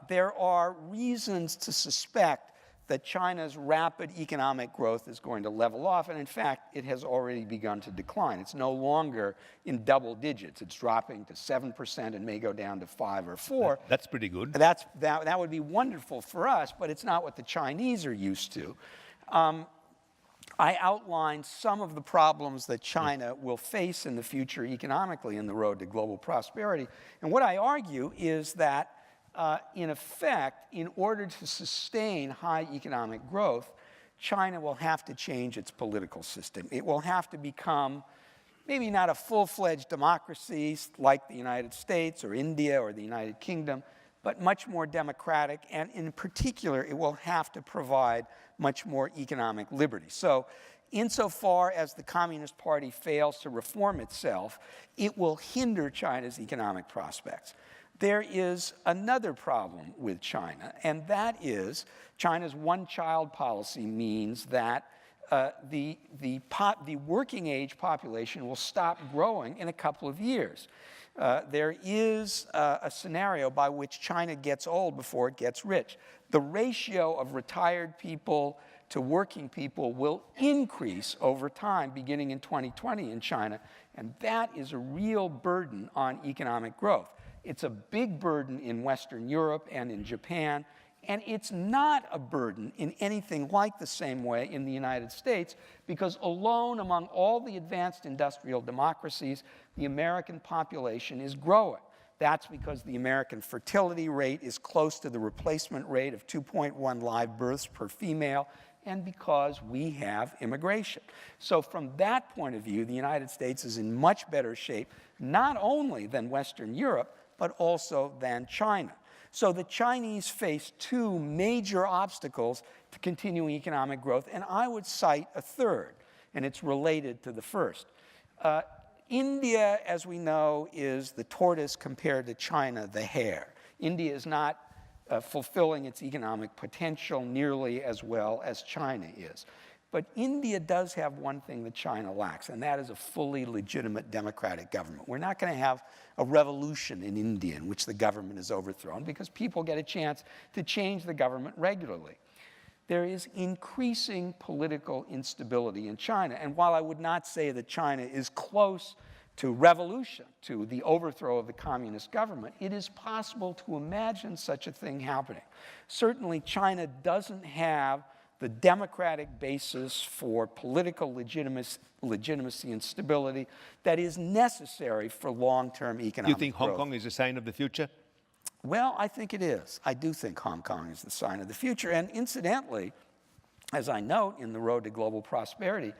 [SPEAKER 2] there are reasons to suspect that China's rapid economic growth is going to level off, and in fact, it has already begun to decline. It's no longer in double digits. It's dropping to 7% and may go down to 5 or 4.
[SPEAKER 1] That's pretty good.
[SPEAKER 2] That would be wonderful for us, but it's not what the Chinese are used to. I outlined some of the problems that China will face in the future economically in the road to global prosperity. And what I argue is that, in effect, in order to sustain high economic growth, China will have to change its political system. It will have to become maybe not a full-fledged democracy like the United States or India or the United Kingdom, but much more democratic, and in particular, it will have to provide much more economic liberty. So, insofar as the Communist Party fails to reform itself, it will hinder China's economic prospects. There is another problem with China, and that is China's one-child policy means that the working age population will stop growing in a couple of years. There is a scenario by which China gets old before it gets rich. The ratio of retired people to working people will increase over time beginning in 2020 in China, and that is a real burden on economic growth. It's a big burden in Western Europe and in Japan, and it's not a burden in anything like the same way in the United States, because alone among all the advanced industrial democracies, the American population is growing. That's because the American fertility rate is close to the replacement rate of 2.1 live births per female, and because we have immigration. So from that point of view, the United States is in much better shape, not only than Western Europe, but also than China. So the Chinese face two major obstacles to continuing economic growth, and I would cite a third, and it's related to the first. India, as we know, is the tortoise compared to China, the hare. India is not fulfilling its economic potential nearly as well as China is. But India does have one thing that China lacks, and that is a fully legitimate democratic government. We're not going to have a revolution in India in which the government is overthrown, because people get a chance to change the government regularly. There is increasing political instability in China, and while I would not say that China is close to revolution, to the overthrow of the communist government, it is possible to imagine such a thing happening. Certainly, China doesn't have the democratic basis for political legitimacy and stability that is necessary for long-term economic growth.
[SPEAKER 1] You think Hong Kong is a sign of the future?
[SPEAKER 2] Well, I think it is. I do think Hong Kong is the sign of the future. And incidentally, as I note in The Road to Global Prosperity,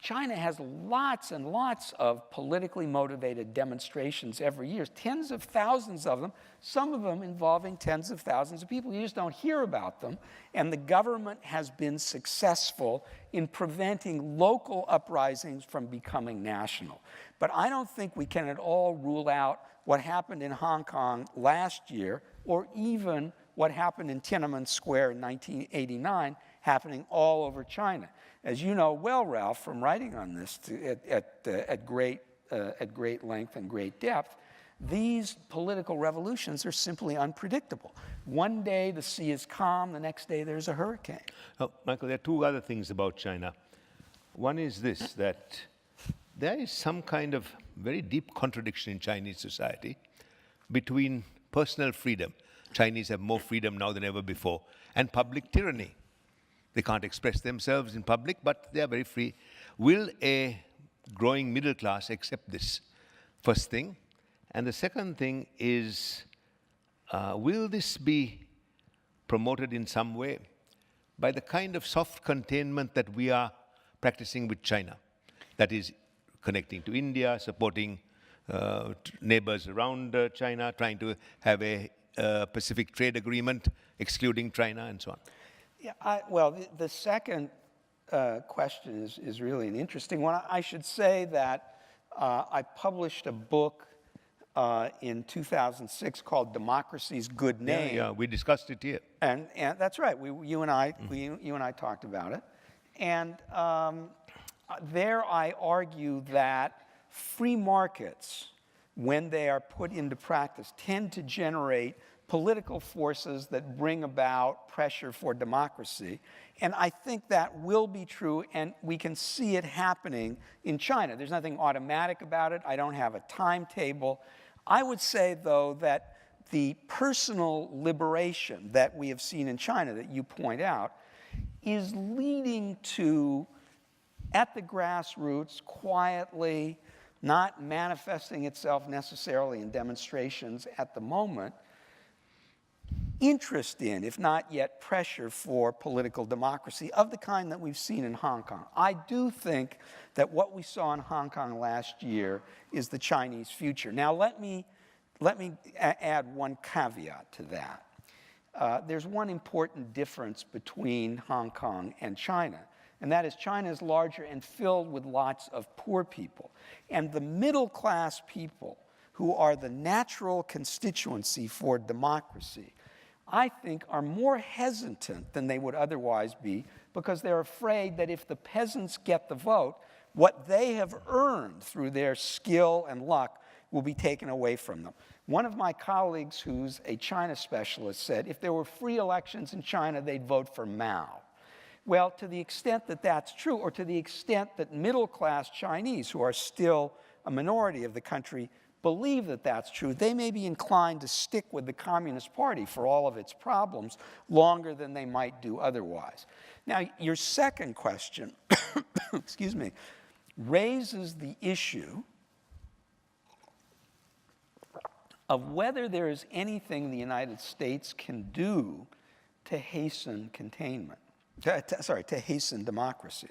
[SPEAKER 2] China has lots and lots of politically motivated demonstrations every year, tens of thousands of them, some of them involving tens of thousands of people. You just don't hear about them. And the government has been successful in preventing local uprisings from becoming national. But I don't think we can at all rule out what happened in Hong Kong last year, or even what happened in Tiananmen Square in 1989, happening all over China. As you know well, Ralph, from writing on this at great length and great depth, these political revolutions are simply unpredictable. One day the sea is calm, the next day there's a hurricane.
[SPEAKER 1] Oh, Michael, there are two other things about China. One is this, that there is some kind of very deep contradiction in Chinese society between personal freedom. Chinese have more freedom now than ever before, and public tyranny. They can't express themselves in public, but they are very free. Will a growing middle class accept this? First thing. And the second thing is, will this be promoted in some way by the kind of soft containment that we are practicing with China? That is, connecting to India, supporting neighbors around China, trying to have a Pacific trade agreement, excluding China, and so on.
[SPEAKER 2] Yeah, well, the second question is really an interesting one. I should say that I published a book in 2006 called Democracy's Good Name.
[SPEAKER 1] Yeah, we discussed it here.
[SPEAKER 2] And that's right. You and I talked about it. And there I argue that free markets, when they are put into practice, tend to generate political forces that bring about pressure for democracy. And I think that will be true, and we can see it happening in China. There's nothing automatic about it. I don't have a timetable. I would say, though, that the personal liberation that we have seen in China, that you point out, is leading to, at the grassroots, quietly, not manifesting itself necessarily in demonstrations at the moment, interest in, if not yet pressure for, political democracy of the kind that we've seen in Hong Kong. I do think that what we saw in Hong Kong last year is the Chinese future. Now, let me add one caveat to that. There's one important difference between Hong Kong and China, and that is China is larger and filled with lots of poor people. And the middle-class people, who are the natural constituency for democracy, I think are more hesitant than they would otherwise be, because they're afraid that if the peasants get the vote, what they have earned through their skill and luck will be taken away from them. One of my colleagues, who's a China specialist, said if there were free elections in China, they'd vote for Mao. Well, to the extent that that's true, or to the extent that middle-class Chinese, who are still a minority of the country, believe that that's true, they may be inclined to stick with the Communist Party for all of its problems longer than they might do otherwise. Now, your second question, excuse me, raises the issue of whether there is anything the United States can do to hasten containment, to hasten democracy.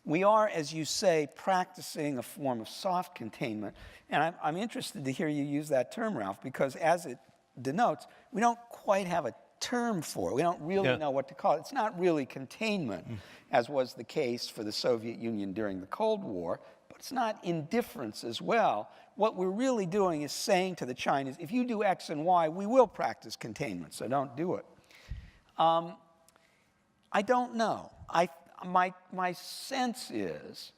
[SPEAKER 2] We are, as you say, practicing a form of soft containment. And I'm interested to hear you use that term, Ralph, because as it denotes, we don't quite have a term for it. We don't really know what to call it. It's not really containment, as was the case for the Soviet Union during the Cold War, but it's not indifference as well. What we're really doing is saying to the Chinese, if you do X and Y, we will practice containment, so don't do it. I don't know. My sense is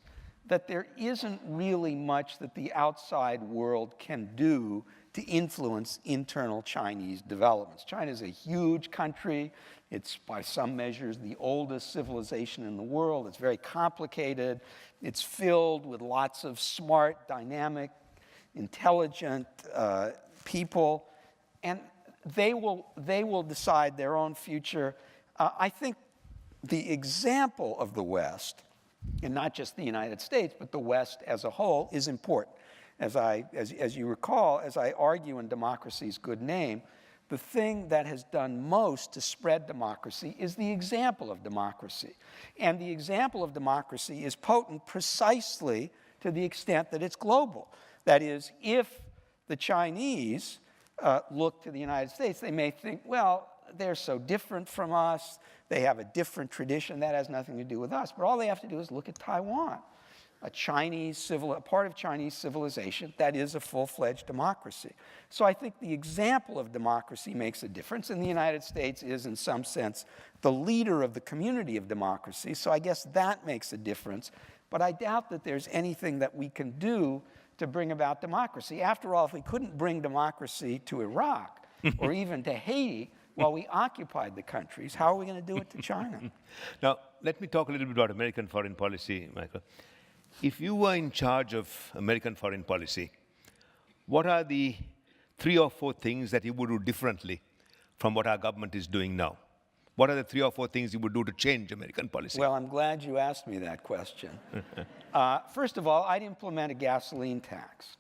[SPEAKER 2] that there isn't really much that the outside world can do to influence internal Chinese developments. China is a huge country. It's, by some measures, the oldest civilization in the world. It's very complicated. It's filled with lots of smart, dynamic, intelligent people. And they will decide their own future. I think the example of the West, and not just the United States, but the West as a whole, is important. As you recall, as I argue in Democracy's Good Name, the thing that has done most to spread democracy is the example of democracy. And the example of democracy is potent precisely to the extent that it's global. That is, if the Chinese look to the United States, they may think, well, they're so different from us, they have a different tradition, that has nothing to do with us. But all they have to do is look at Taiwan, a part of Chinese civilization that is a full-fledged democracy. So I think the example of democracy makes a difference, and the United States is, in some sense, the leader of the community of democracy, so I guess that makes a difference. But I doubt that there's anything that we can do to bring about democracy. After all, if we couldn't bring democracy to Iraq or even to Haiti while we occupied the countries, how are we going to do it to China?
[SPEAKER 1] Now, let me talk a little bit about American foreign policy, Michael. If you were in charge of American foreign policy, what are the 3 or 4 things that you would do differently from what our government is doing now? What are the 3 or 4 things you would do to change American policy?
[SPEAKER 2] Well, I'm glad you asked me that question. First of all, I'd implement a gasoline tax.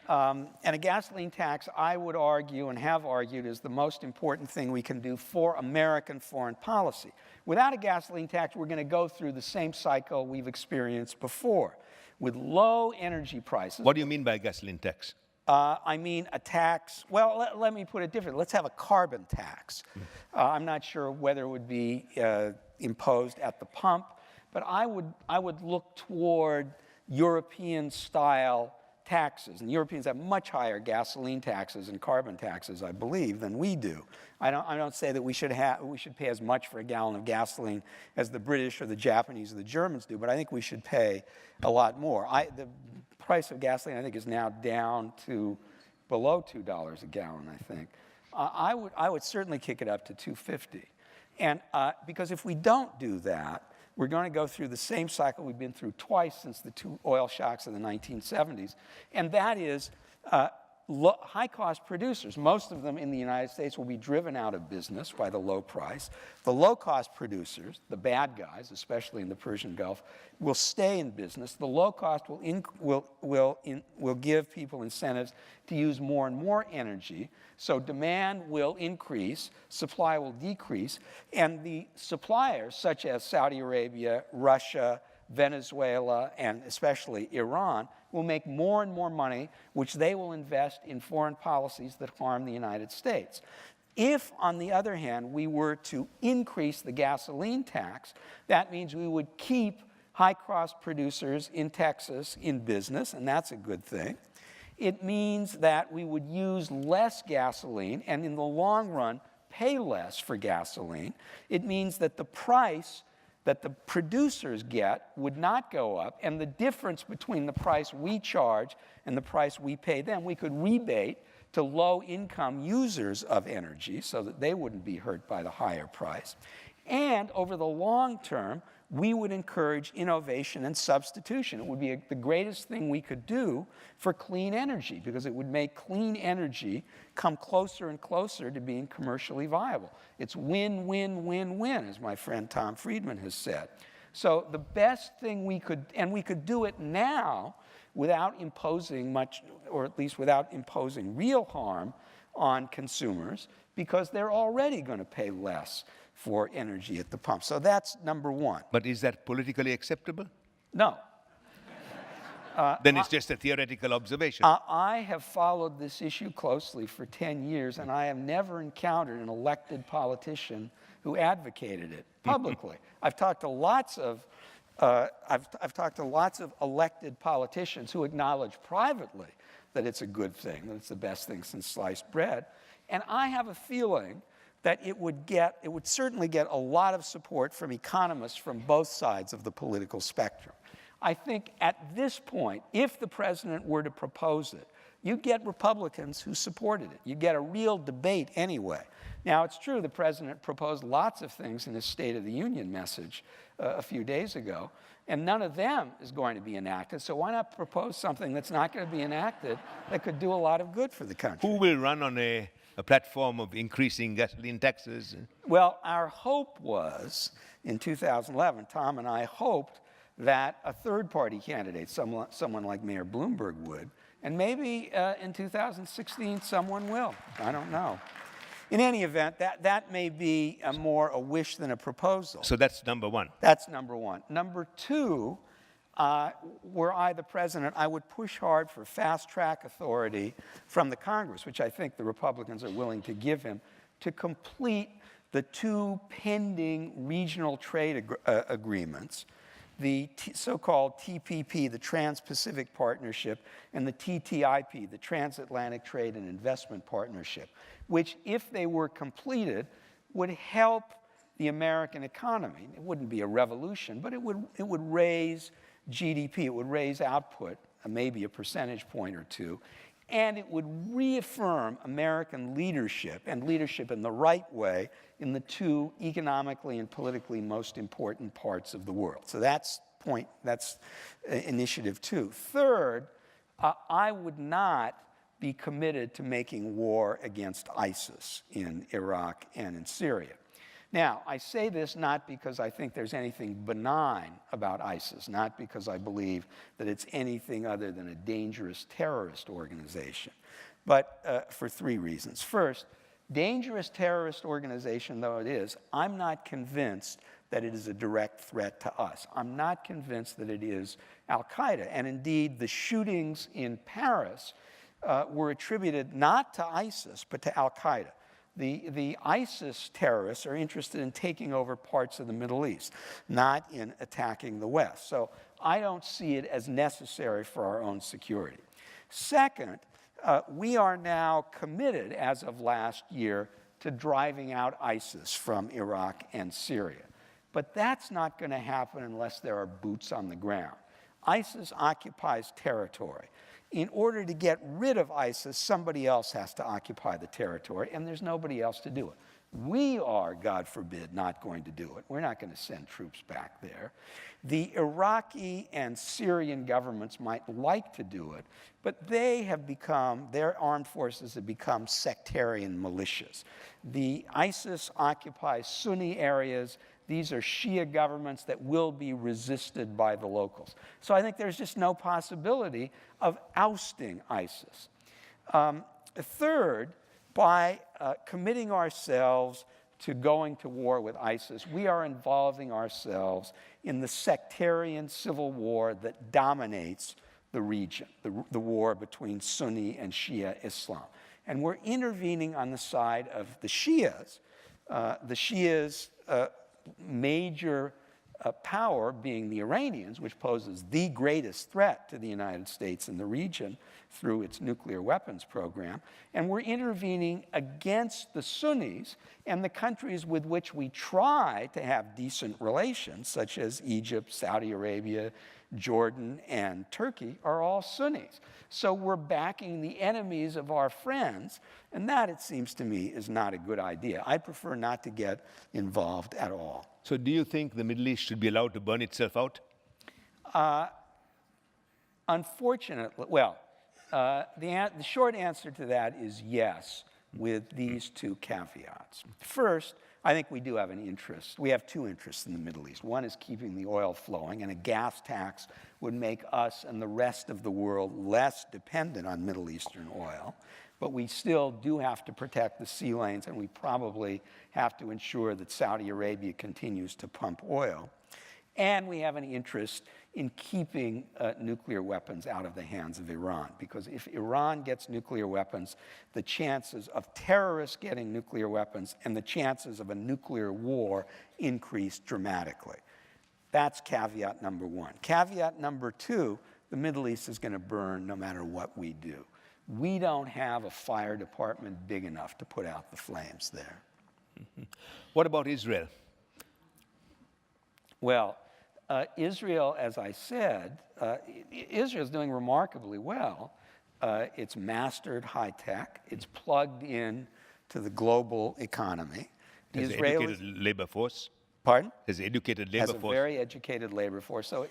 [SPEAKER 2] And a gasoline tax, I would argue and have argued, is the most important thing we can do for American foreign policy. Without a gasoline tax, we're going to go through the same cycle we've experienced before, with low energy prices.
[SPEAKER 1] What do you mean by a gasoline tax?
[SPEAKER 2] I mean a tax, well, let me put it differently. Let's have a carbon tax. I'm not sure whether it would be imposed at the pump, but I would look toward European-style taxes. And Europeans have much higher gasoline taxes and carbon taxes, I believe, than we do. I don't say that we should pay as much for a gallon of gasoline as the British or the Japanese or the Germans do, but I think we should pay a lot more. The price of gasoline, I think, is now down to below $2 a gallon, I think. I would certainly kick it up to $2.50. And because if we don't do that, we're going to go through the same cycle we've been through twice since the 2 oil shocks of the 1970s, and that is high-cost producers. Most of them in the United States will be driven out of business by the low price. The low-cost producers, the bad guys, especially in the Persian Gulf, will stay in business. The low cost will give people incentives to use more and more energy. So demand will increase, supply will decrease, and the suppliers, such as Saudi Arabia, Russia, Venezuela, and especially Iran, will make more and more money, which they will invest in foreign policies that harm the United States. If, on the other hand, we were to increase the gasoline tax, that means we would keep high-cost producers in Texas in business, and that's a good thing. It means that we would use less gasoline and, in the long run, pay less for gasoline. It means that the price that the producers get would not go up, and the difference between the price we charge and the price we pay them, we could rebate to low-income users of energy so that they wouldn't be hurt by the higher price. And over the long term, we would encourage innovation and substitution. It would be the greatest thing we could do for clean energy, because it would make clean energy come closer and closer to being commercially viable. It's win, win, win, win, as my friend Tom Friedman has said. So the best thing we could, and we could do it now without imposing much, or at least without imposing real harm on consumers, because they're already going to pay less for energy at the pump. So that's number one.
[SPEAKER 1] But is that politically acceptable?
[SPEAKER 2] No.
[SPEAKER 1] Then it's just a theoretical observation.
[SPEAKER 2] I have followed this issue closely for 10 years, and I have never encountered an elected politician who advocated it publicly. I've talked to lots of elected politicians who acknowledge privately that it's a good thing, that it's the best thing since sliced bread. And I have a feeling that it would certainly get a lot of support from economists from both sides of the political spectrum. I think at this point, if the president were to propose it, you'd get Republicans who supported it. You'd get a real debate anyway. Now, it's true the president proposed lots of things in his State of the Union message a few days ago, and none of them is going to be enacted. So why not propose something that's not going to be enacted that could do a lot of good for the country?
[SPEAKER 1] Who will run on a platform of increasing gasoline taxes?
[SPEAKER 2] Well, our hope was, in 2011, Tom and I hoped that a third-party candidate, someone like Mayor Bloomberg would, and maybe in 2016 someone will. I don't know. In any event, that may be more a wish than a proposal.
[SPEAKER 1] So that's number one.
[SPEAKER 2] That's number one. Number two, were I the president, I would push hard for fast-track authority from the Congress, which I think the Republicans are willing to give him, to complete the two pending regional trade agreements, the so-called TPP, the Trans-Pacific Partnership, and the TTIP, the Transatlantic Trade and Investment Partnership, which, if they were completed, would help the American economy. It wouldn't be a revolution, but it would raise GDP, it would raise output, maybe a percentage point or two, and it would reaffirm American leadership, and leadership in the right way, in the two economically and politically most important parts of the world. So that's initiative two. Third, I would not be committed to making war against ISIS in Iraq and in Syria. Now, I say this not because I think there's anything benign about ISIS, not because I believe that it's anything other than a dangerous terrorist organization, but for three reasons. First, dangerous terrorist organization though it is, I'm not convinced that it is a direct threat to us. I'm not convinced that it is Al-Qaeda. And indeed, the shootings in Paris were attributed not to ISIS, but to Al-Qaeda. The ISIS terrorists are interested in taking over parts of the Middle East, not in attacking the West. So I don't see it as necessary for our own security. Second, we are now committed, as of last year, to driving out ISIS from Iraq and Syria. But that's not going to happen unless there are boots on the ground. ISIS occupies territory. In order to get rid of ISIS, somebody else has to occupy the territory, and there's nobody else to do it. We are, God forbid, not going to do it. We're not going to send troops back there. The Iraqi and Syrian governments might like to do it, but their armed forces have become sectarian militias. The ISIS occupies Sunni areas. These are Shia governments that will be resisted by the locals. So I think there's just no possibility of ousting ISIS. Third, by committing ourselves to going to war with ISIS, we are involving ourselves in the sectarian civil war that dominates the region, the war between Sunni and Shia Islam. And we're intervening on the side of the Shias. The Shias' major power being the Iranians, which poses the greatest threat to the United States in the region through its nuclear weapons program. And we're intervening against the Sunnis, and the countries with which we try to have decent relations, such as Egypt, Saudi Arabia, Jordan, and Turkey, are all Sunnis. So we're backing the enemies of our friends, and that, it seems to me, is not a good idea. I prefer not to get involved at all.
[SPEAKER 1] So do you think the Middle East should be allowed to burn itself out?
[SPEAKER 2] Unfortunately, well, the short answer to that is yes, with these two caveats. First, I think we do have an interest. We have two interests in the Middle East. One is keeping the oil flowing, and a gas tax would make us and the rest of the world less dependent on Middle Eastern oil. But we still do have to protect the sea lanes, and we probably have to ensure that Saudi Arabia continues to pump oil. And we have an interest in keeping nuclear weapons out of the hands of Iran, because if Iran gets nuclear weapons, the chances of terrorists getting nuclear weapons and the chances of a nuclear war increase dramatically. That's caveat number one. Caveat number two, the Middle East is going to burn no matter what we do. We don't have a fire department big enough to put out the flames there.
[SPEAKER 1] Mm-hmm. What about Israel?
[SPEAKER 2] Well, Israel, as I said, Israel's doing remarkably well. It's mastered high tech. It's plugged in to the global economy.
[SPEAKER 1] The Israelis, educated labor force.
[SPEAKER 2] Pardon?
[SPEAKER 1] Has educated labor force.
[SPEAKER 2] Has a very educated labor force. So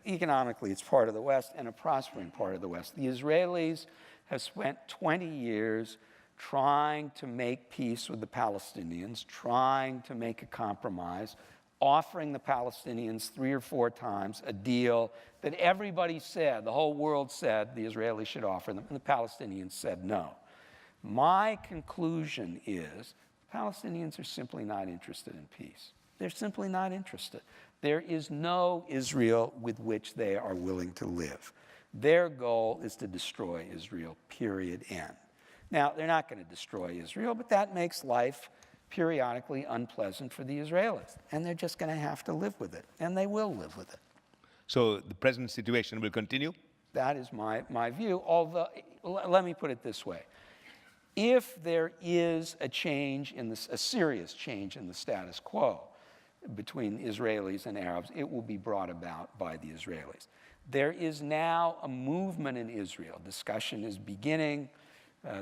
[SPEAKER 2] economically, it's part of the West and a prospering part of the West. The Israelis have spent 20 years trying to make peace with the Palestinians, trying to make a compromise, offering the Palestinians 3 or 4 times a deal that everybody said, the whole world said, the Israelis should offer them, and the Palestinians said no. My conclusion is Palestinians are simply not interested in peace. They're simply not interested. There is no Israel with which they are willing to live. Their goal is to destroy Israel, period, end. Now, they're not going to destroy Israel, but that makes life periodically unpleasant for the Israelis. And they're just going to have to live with it, and they will live with it.
[SPEAKER 1] So the present situation will continue?
[SPEAKER 2] That is my view, although, let me put it this way. If there is a serious change in the status quo between Israelis and Arabs, it will be brought about by the Israelis. There is now a movement in Israel. Discussion is beginning.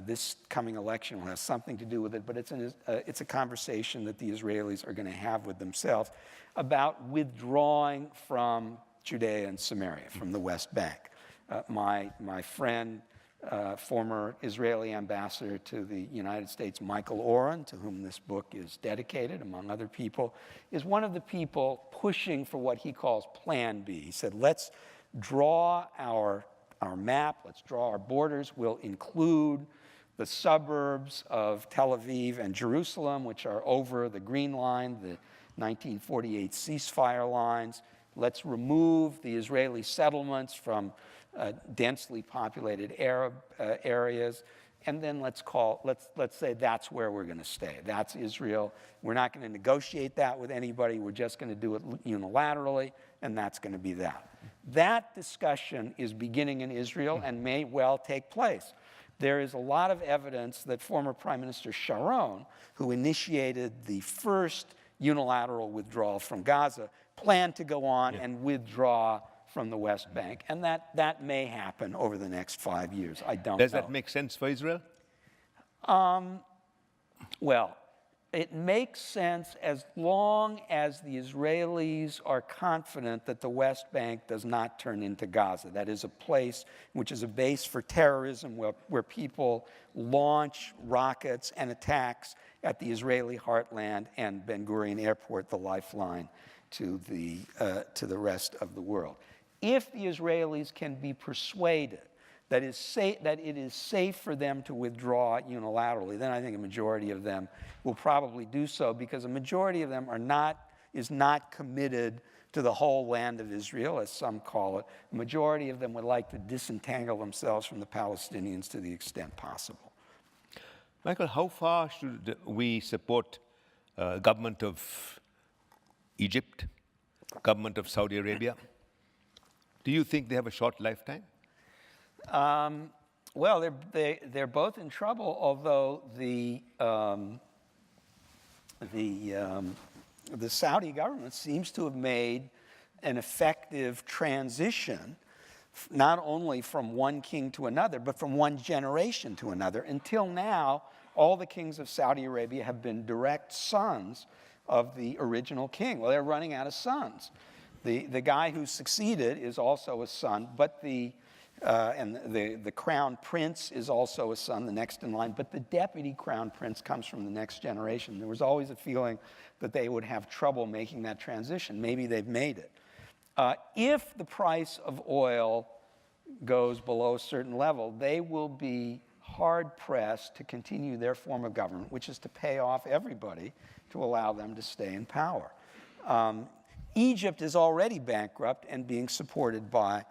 [SPEAKER 2] This coming election will have something to do with it, but it's a conversation that the Israelis are going to have with themselves about withdrawing from Judea and Samaria, from the West Bank. My friend, former Israeli ambassador to the United States, Michael Oren, to whom this book is dedicated, among other people, is one of the people pushing for what he calls Plan B. He said, let's draw our map, let's draw our borders. We'll include the suburbs of Tel Aviv and Jerusalem, which are over the Green Line, the 1948 ceasefire lines. Let's remove the Israeli settlements from densely populated Arab areas, and then let's say that's where we're going to stay. That's Israel. We're not going to negotiate that with anybody. We're just going to do it unilaterally, and that's going to be that. That discussion is beginning in Israel and may well take place. There is a lot of evidence that former Prime Minister Sharon, who initiated the first unilateral withdrawal from Gaza, planned to go on and withdraw from the West Bank. And that may happen over the next 5 years. I don't know.
[SPEAKER 1] Does that make sense for Israel?
[SPEAKER 2] Well, it makes sense as long as the Israelis are confident that the West Bank does not turn into Gaza. That is a place which is a base for terrorism where people launch rockets and attacks at the Israeli heartland and Ben Gurion Airport, the lifeline to the rest of the world. If the Israelis can be persuaded that it is safe for them to withdraw unilaterally, then I think a majority of them will probably do so, because a majority of them is not committed to the whole land of Israel, as some call it. A majority of them would like to disentangle themselves from the Palestinians to the extent possible.
[SPEAKER 1] Michael, how far should we support government of Egypt, government of Saudi Arabia? Do you think they have a short lifetime?
[SPEAKER 2] Well, they're both in trouble, although the Saudi government seems to have made an effective transition, not only from one king to another, but from one generation to another. Until now, all the kings of Saudi Arabia have been direct sons of the original king. Well, they're running out of sons. The guy who succeeded is also a son, but the crown prince is also a son, the next in line, but the deputy crown prince comes from the next generation. There was always a feeling that they would have trouble making that transition. Maybe they've made it. If the price of oil goes below a certain level, they will be hard-pressed to continue their form of government, which is to pay off everybody to allow them to stay in power. Egypt is already bankrupt and being supported by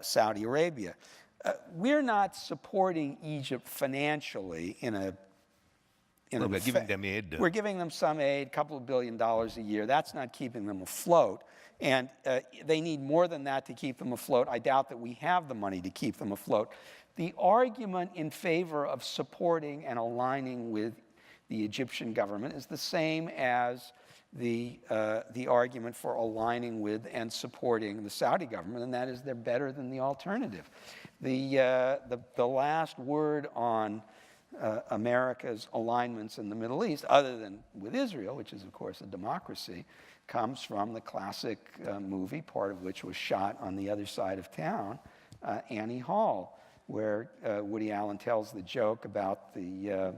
[SPEAKER 2] Saudi Arabia. We're not supporting Egypt financially
[SPEAKER 1] We're giving them aid.
[SPEAKER 2] We're giving them some aid, a couple of $2 billion a year. That's not keeping them afloat. And they need more than that to keep them afloat. I doubt that we have the money to keep them afloat. The argument in favor of supporting and aligning with the Egyptian government is the same as the argument for aligning with and supporting the Saudi government, and that is they're better than the alternative. The last word on America's alignments in the Middle East, other than with Israel, which is, of course, a democracy, comes from the classic movie, part of which was shot on the other side of town, Annie Hall, where Woody Allen tells the joke about the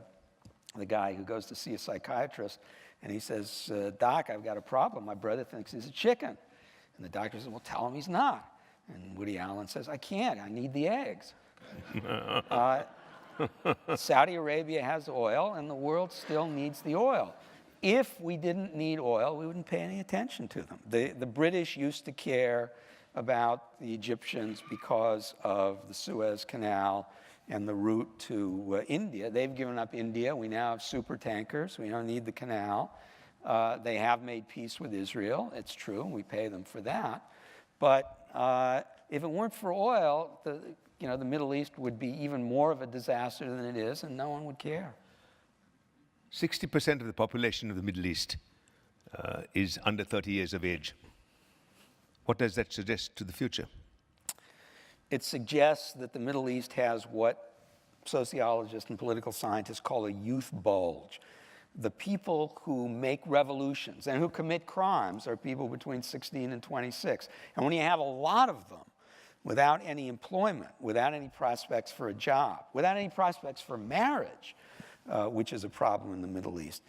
[SPEAKER 2] guy who goes to see a psychiatrist, and he says, Doc, I've got a problem. My brother thinks he's a chicken. And the doctor says, well, tell him he's not. And Woody Allen says, I can't. I need the eggs. Saudi Arabia has oil, and the world still needs the oil. If we didn't need oil, we wouldn't pay any attention to them. The British used to care about the Egyptians because of the Suez Canal and the route to India. They've given up India. We now have super tankers. We don't need the canal. They have made peace with Israel. It's true. We pay them for that. But if it weren't for oil, the Middle East would be even more of a disaster than it is, and no one would care.
[SPEAKER 1] 60% of the population of the Middle East is under 30 years of age. What does that suggest to the future?
[SPEAKER 2] It suggests that the Middle East has what sociologists and political scientists call a youth bulge. The people who make revolutions and who commit crimes are people between 16 and 26. And when you have a lot of them without any employment, without any prospects for a job, without any prospects for marriage, which is a problem in the Middle East,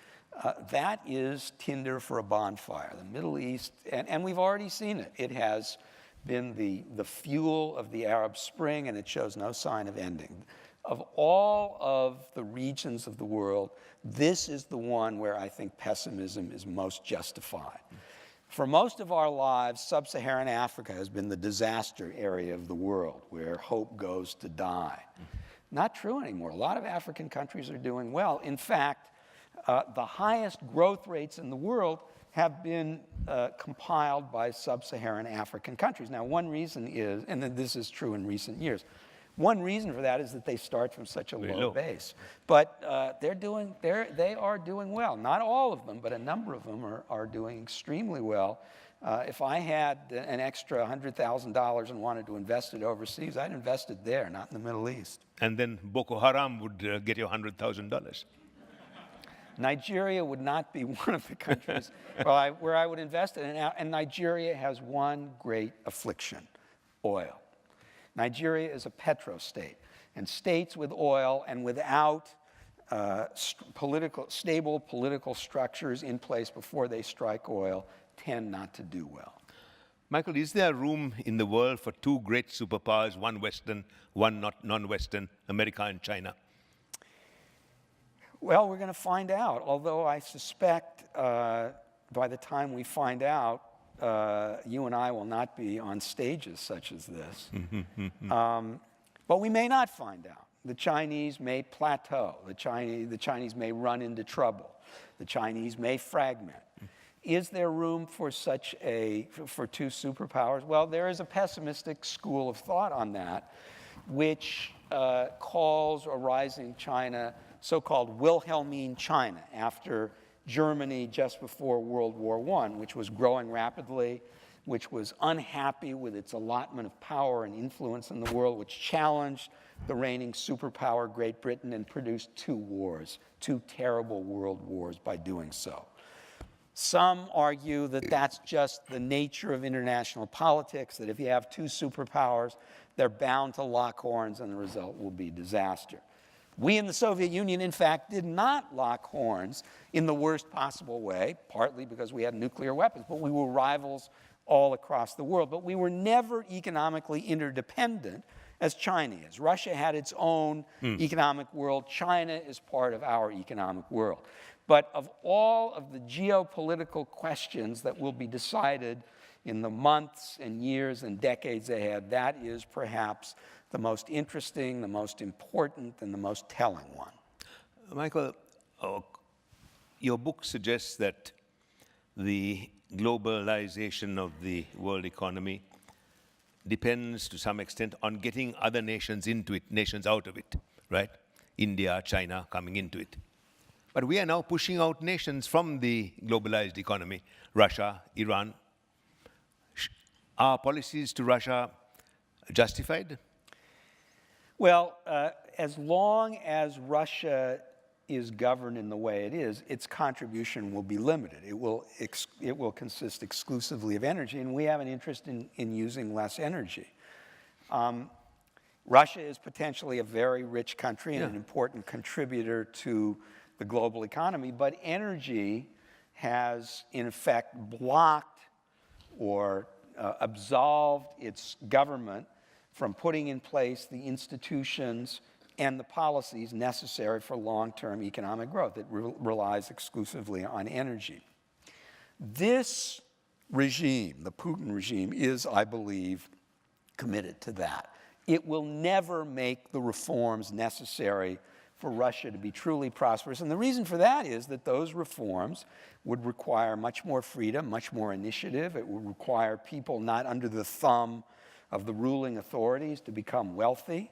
[SPEAKER 2] that is tinder for a bonfire. The Middle East, and we've already seen it, it has been the fuel of the Arab Spring, and it shows no sign of ending. Of all of the regions of the world, this is the one where I think pessimism is most justified. For most of our lives, sub-Saharan Africa has been the disaster area of the world where hope goes to die. Not true anymore. A lot of African countries are doing well. In fact, the highest growth rates in the world have been compiled by sub-Saharan African countries. Now, one reason is, and this is true in recent years, one reason for that is that they start from such a low base. But they are doing well. Not all of them, but a number of them are doing extremely well. If I had an extra $100,000 and wanted to invest it overseas, I'd invest it there, not in the Middle East.
[SPEAKER 1] And then Boko Haram would get you $100,000.
[SPEAKER 2] Nigeria would not be one of the countries where I would invest it. And Nigeria has one great affliction: oil. Nigeria is a petrostate, and states with oil and without stable political structures in place before they strike oil tend not to do well.
[SPEAKER 1] Michael, is there room in the world for two great superpowers, one Western, one non-Western, America and China?
[SPEAKER 2] Well, we're going to find out, although I suspect by the time we find out, you and I will not be on stages such as this. But we may not find out. The Chinese may plateau. The Chinese may run into trouble. The Chinese may fragment. Is there room for for two superpowers? Well, there is a pessimistic school of thought on that, which calls a rising China so-called Wilhelmine China, after Germany just before World War I, which was growing rapidly, which was unhappy with its allotment of power and influence in the world, which challenged the reigning superpower Great Britain and produced two terrible world wars by doing so. Some argue that that's just the nature of international politics, that if you have two superpowers, they're bound to lock horns and the result will be disaster. We in the Soviet Union, in fact, did not lock horns in the worst possible way, partly because we had nuclear weapons, but we were rivals all across the world. But we were never economically interdependent as China is. Russia had its own economic world. China is part of our economic world. But of all of the geopolitical questions that will be decided in the months and years and decades ahead, that is perhaps the most interesting, the most important, and the most telling one.
[SPEAKER 1] Michael, your book suggests that the globalization of the world economy depends to some extent on getting other nations into it, nations out of it, right? India, China coming into it. But we are now pushing out nations from the globalized economy, Russia, Iran. Are policies to Russia justified?
[SPEAKER 2] Well, as long as Russia is governed in the way it is, its contribution will be limited. It will consist exclusively of energy, and we have an interest in using less energy. Russia is potentially a very rich country and an important contributor to the global economy, but energy has, in effect, blocked or absolved its government from putting in place the institutions and the policies necessary for long-term economic growth. It relies exclusively on energy. This regime, the Putin regime, is, I believe, committed to that. It will never make the reforms necessary for Russia to be truly prosperous. And the reason for that is that those reforms would require much more freedom, much more initiative. It would require people not under the thumb of the ruling authorities to become wealthy.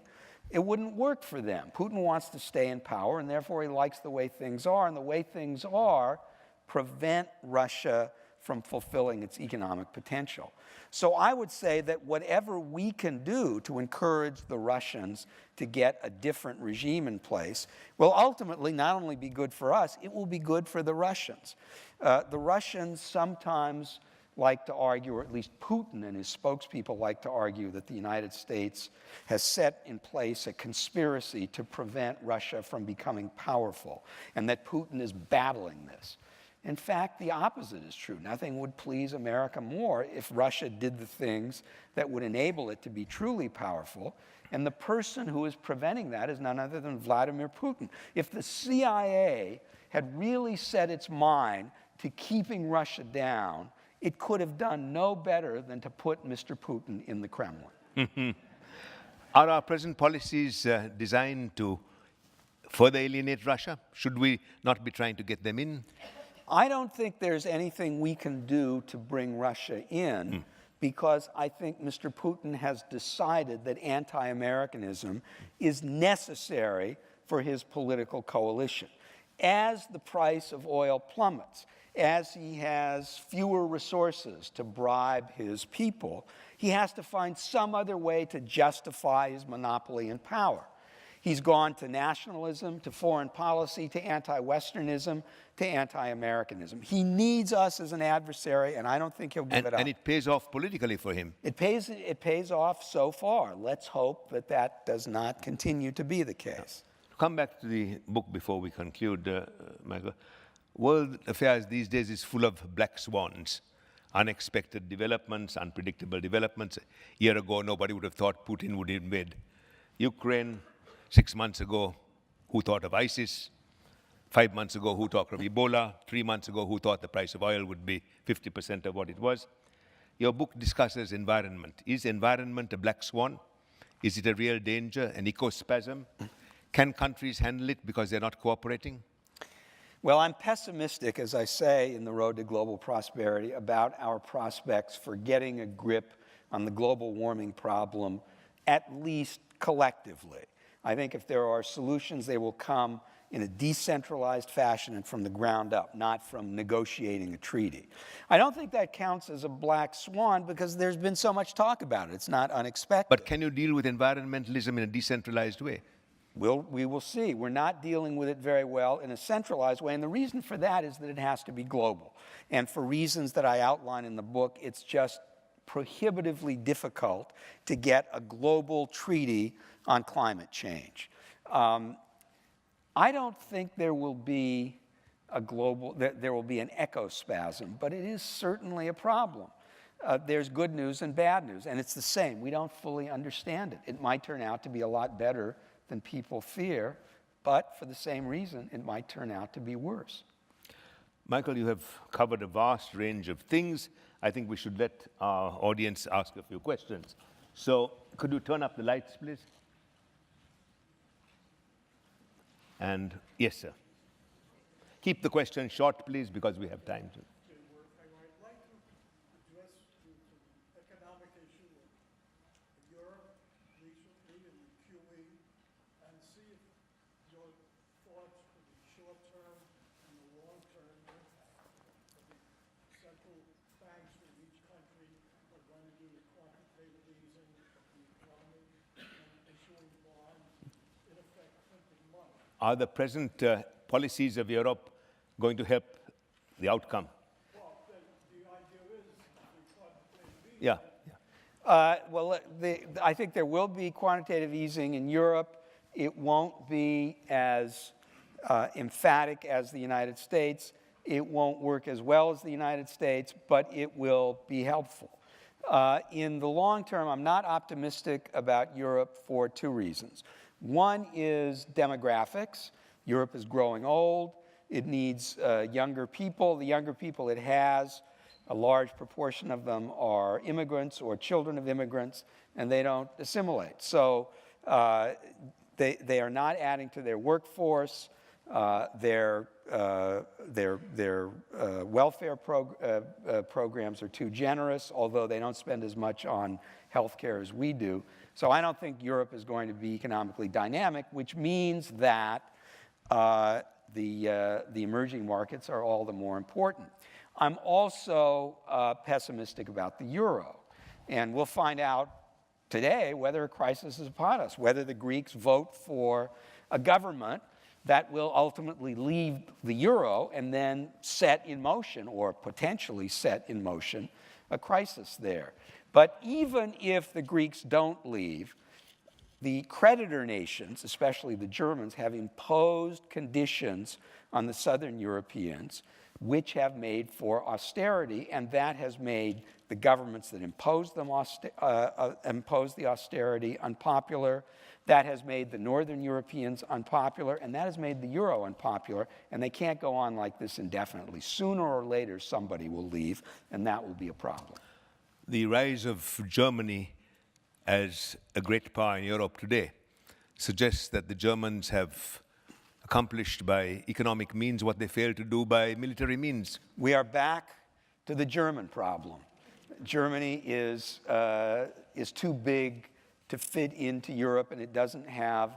[SPEAKER 2] It wouldn't work for them. Putin wants to stay in power, and therefore he likes the way things are. And the way things are prevent Russia from fulfilling its economic potential. So I would say that whatever we can do to encourage the Russians to get a different regime in place will ultimately not only be good for us, it will be good for the Russians. The Russians sometimes like to argue, or at least Putin and his spokespeople like to argue, that the United States has set in place a conspiracy to prevent Russia from becoming powerful, and that Putin is battling this. In fact, the opposite is true. Nothing would please America more if Russia did the things that would enable it to be truly powerful. And the person who is preventing that is none other than Vladimir Putin. If the CIA had really set its mind to keeping Russia down, it could have done no better than to put Mr. Putin in the Kremlin.
[SPEAKER 1] Are our present policies designed to further alienate Russia? Should we not be trying to get them in?
[SPEAKER 2] I don't think there's anything we can do to bring Russia in, because I think Mr. Putin has decided that anti-Americanism is necessary for his political coalition. As the price of oil plummets, as he has fewer resources to bribe his people, he has to find some other way to justify his monopoly in power. He's gone to nationalism, to foreign policy, to anti-Westernism, to anti-Americanism. He needs us as an adversary, and I don't think he'll give it up.
[SPEAKER 1] And it pays off politically for him.
[SPEAKER 2] It pays off so far. Let's hope that that does not continue to be the case.
[SPEAKER 1] Come back to the book before we conclude, Michael. World affairs these days is full of black swans, unexpected developments, unpredictable developments. A year ago, nobody would have thought Putin would invade Ukraine. 6 months ago, who thought of ISIS? 5 months ago, who talked of Ebola? 3 months ago, who thought the price of oil would be 50% of what it was? Your book discusses environment. Is environment a black swan? Is it a real danger, an ecospasm? Can countries handle it because they're not cooperating?
[SPEAKER 2] Well, I'm pessimistic, as I say in The Road to Global Prosperity, about our prospects for getting a grip on the global warming problem, at least collectively. I think if there are solutions, they will come in a decentralized fashion and from the ground up, not from negotiating a treaty. I don't think that counts as a black swan because there's been so much talk about it. It's not unexpected.
[SPEAKER 1] But can you deal with environmentalism in a decentralized way?
[SPEAKER 2] We will see. We're not dealing with it very well in a centralized way, and the reason for that is that it has to be global. And for reasons that I outline in the book, it's just prohibitively difficult to get a global treaty on climate change. I don't think there will be there will be an ecospasm, but it is certainly a problem. There's good news and bad news, and it's the same. We don't fully understand it. It might turn out to be a lot better than people fear, but for the same reason, it might turn out to be worse.
[SPEAKER 1] Michael, you have covered a vast range of things. I think we should let our audience ask a few questions. So, could you turn up the lights, please? And yes, sir. Keep the question short, please, because we have time to.
[SPEAKER 3] I'd like to address the economic issue in Europe recently and the QE, and see if your thoughts for the short-term and the long-term impact of the central banks in each country are going to do the quantitative easing of the economy and issuing bonds, in effect printing money.
[SPEAKER 1] Are the present policies of Europe going to help the outcome?
[SPEAKER 3] Well, the idea is the quantitative easing.
[SPEAKER 1] Yeah.
[SPEAKER 2] I think there will be quantitative easing in Europe. It won't be as emphatic as the United States. It won't work as well as the United States, but it will be helpful. In the long term, I'm not optimistic about Europe for two reasons. One is demographics. Europe is growing old. It needs younger people. The younger people it has, a large proportion of them are immigrants or children of immigrants, and they don't assimilate. So they are not adding to their workforce. Their welfare programs are too generous, although they don't spend as much on health care as we do. So I don't think Europe is going to be economically dynamic, which means that the emerging markets are all the more important. I'm also pessimistic about the euro. And we'll find out today whether a crisis is upon us, whether the Greeks vote for a government that will ultimately leave the euro and then set in motion, or potentially set in motion, a crisis there. But even if the Greeks don't leave, the creditor nations, especially the Germans, have imposed conditions on the southern Europeans which have made for austerity, and that has made the governments that impose the austerity unpopular. That has made the northern Europeans unpopular, and that has made the euro unpopular, and they can't go on like this indefinitely. Sooner or later, somebody will leave, and that will be a problem.
[SPEAKER 1] The rise of Germany as a great power in Europe today suggests that the Germans have accomplished by economic means what they failed to do by military means.
[SPEAKER 2] We are back to the German problem. Germany is too big to fit into Europe, and it doesn't have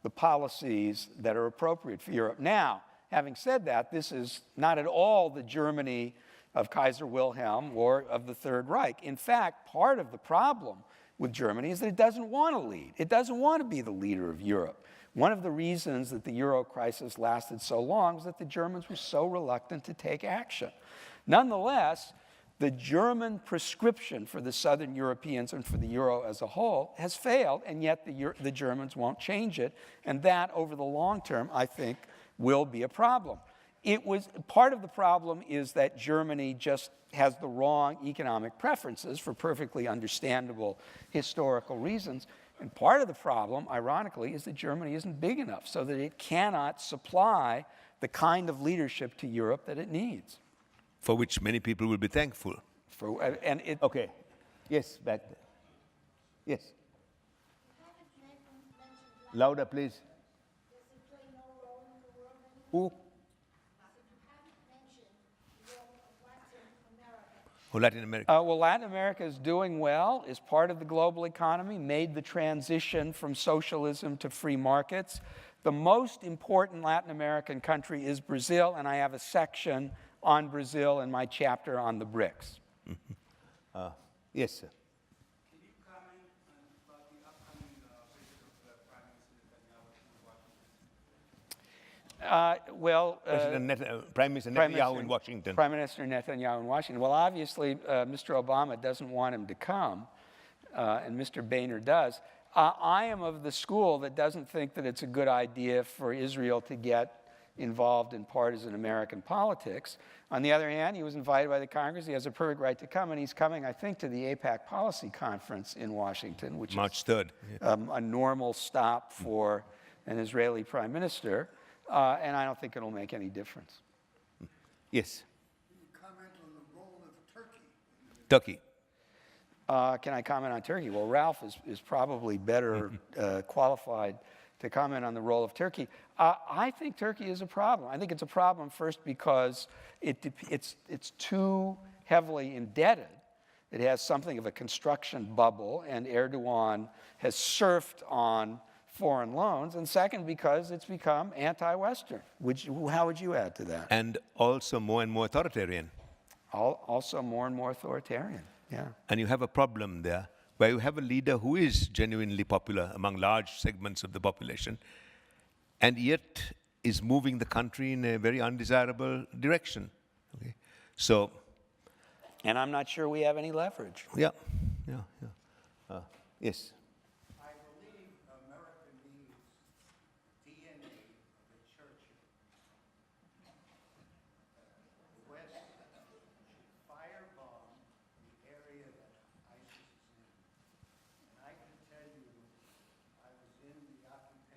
[SPEAKER 2] the policies that are appropriate for Europe. Now, having said that, this is not at all the Germany of Kaiser Wilhelm or of the Third Reich. In fact, part of the problem with Germany is that it doesn't want to lead. It doesn't want to be the leader of Europe. One of the reasons that the euro crisis lasted so long was that the Germans were so reluctant to take action. Nonetheless, the German prescription for the southern Europeans and for the euro as a whole has failed, and yet the Germans won't change it. And that, over the long term, I think, will be a problem. Part of the problem is that Germany just has the wrong economic preferences for perfectly understandable historical reasons. And part of the problem, ironically, is that Germany isn't big enough so that it cannot supply the kind of leadership to Europe that it needs.
[SPEAKER 1] For which many people will be thankful.
[SPEAKER 2] Okay.
[SPEAKER 1] Yes, back there. Yes. Louder, please. Who? Oh, Latin America.
[SPEAKER 2] Well, Latin America is doing well, is part of the global economy, made the transition from socialism to free markets. The most important Latin American country is Brazil, and I have a section on Brazil in my chapter on the BRICS.
[SPEAKER 1] Yes, sir.
[SPEAKER 4] Can you comment about the upcoming visit of Prime Minister Netanyahu in Washington?
[SPEAKER 1] Prime Minister Netanyahu in Washington.
[SPEAKER 2] Prime Minister Netanyahu in Washington. Well, obviously, Mr. Obama doesn't want him to come, and Mr. Boehner does. I am of the school that doesn't think that it's a good idea for Israel to get involved in partisan American politics. On the other hand, he was invited by the Congress. He has a perfect right to come, and he's coming, I think, to the AIPAC Policy Conference in Washington, which
[SPEAKER 1] March
[SPEAKER 2] is
[SPEAKER 1] 3rd.
[SPEAKER 2] A normal stop for an Israeli prime minister, and I don't think it'll make any difference.
[SPEAKER 1] Yes.
[SPEAKER 3] Can you comment on the role of Turkey?
[SPEAKER 1] Turkey.
[SPEAKER 2] Can I comment on Turkey? Well, Ralph is probably better qualified to comment on the role of Turkey. I think Turkey is a problem. I think it's a problem first because it's too heavily indebted. It has something of a construction bubble, and Erdogan has surfed on foreign loans. And second, because it's become anti-Western. How would you add to that?
[SPEAKER 1] And also more and more authoritarian.
[SPEAKER 2] Also more and more authoritarian, yeah.
[SPEAKER 1] And you have a problem there, where you have a leader who is genuinely popular among large segments of the population, and yet is moving the country in a very undesirable direction. Okay? So,
[SPEAKER 2] and I'm not sure we have any leverage.
[SPEAKER 1] Yeah. Yes.
[SPEAKER 4] I believe America needs DNA of the church. The West should firebomb the area that ISIS is in. And I can tell you, I was in the occupation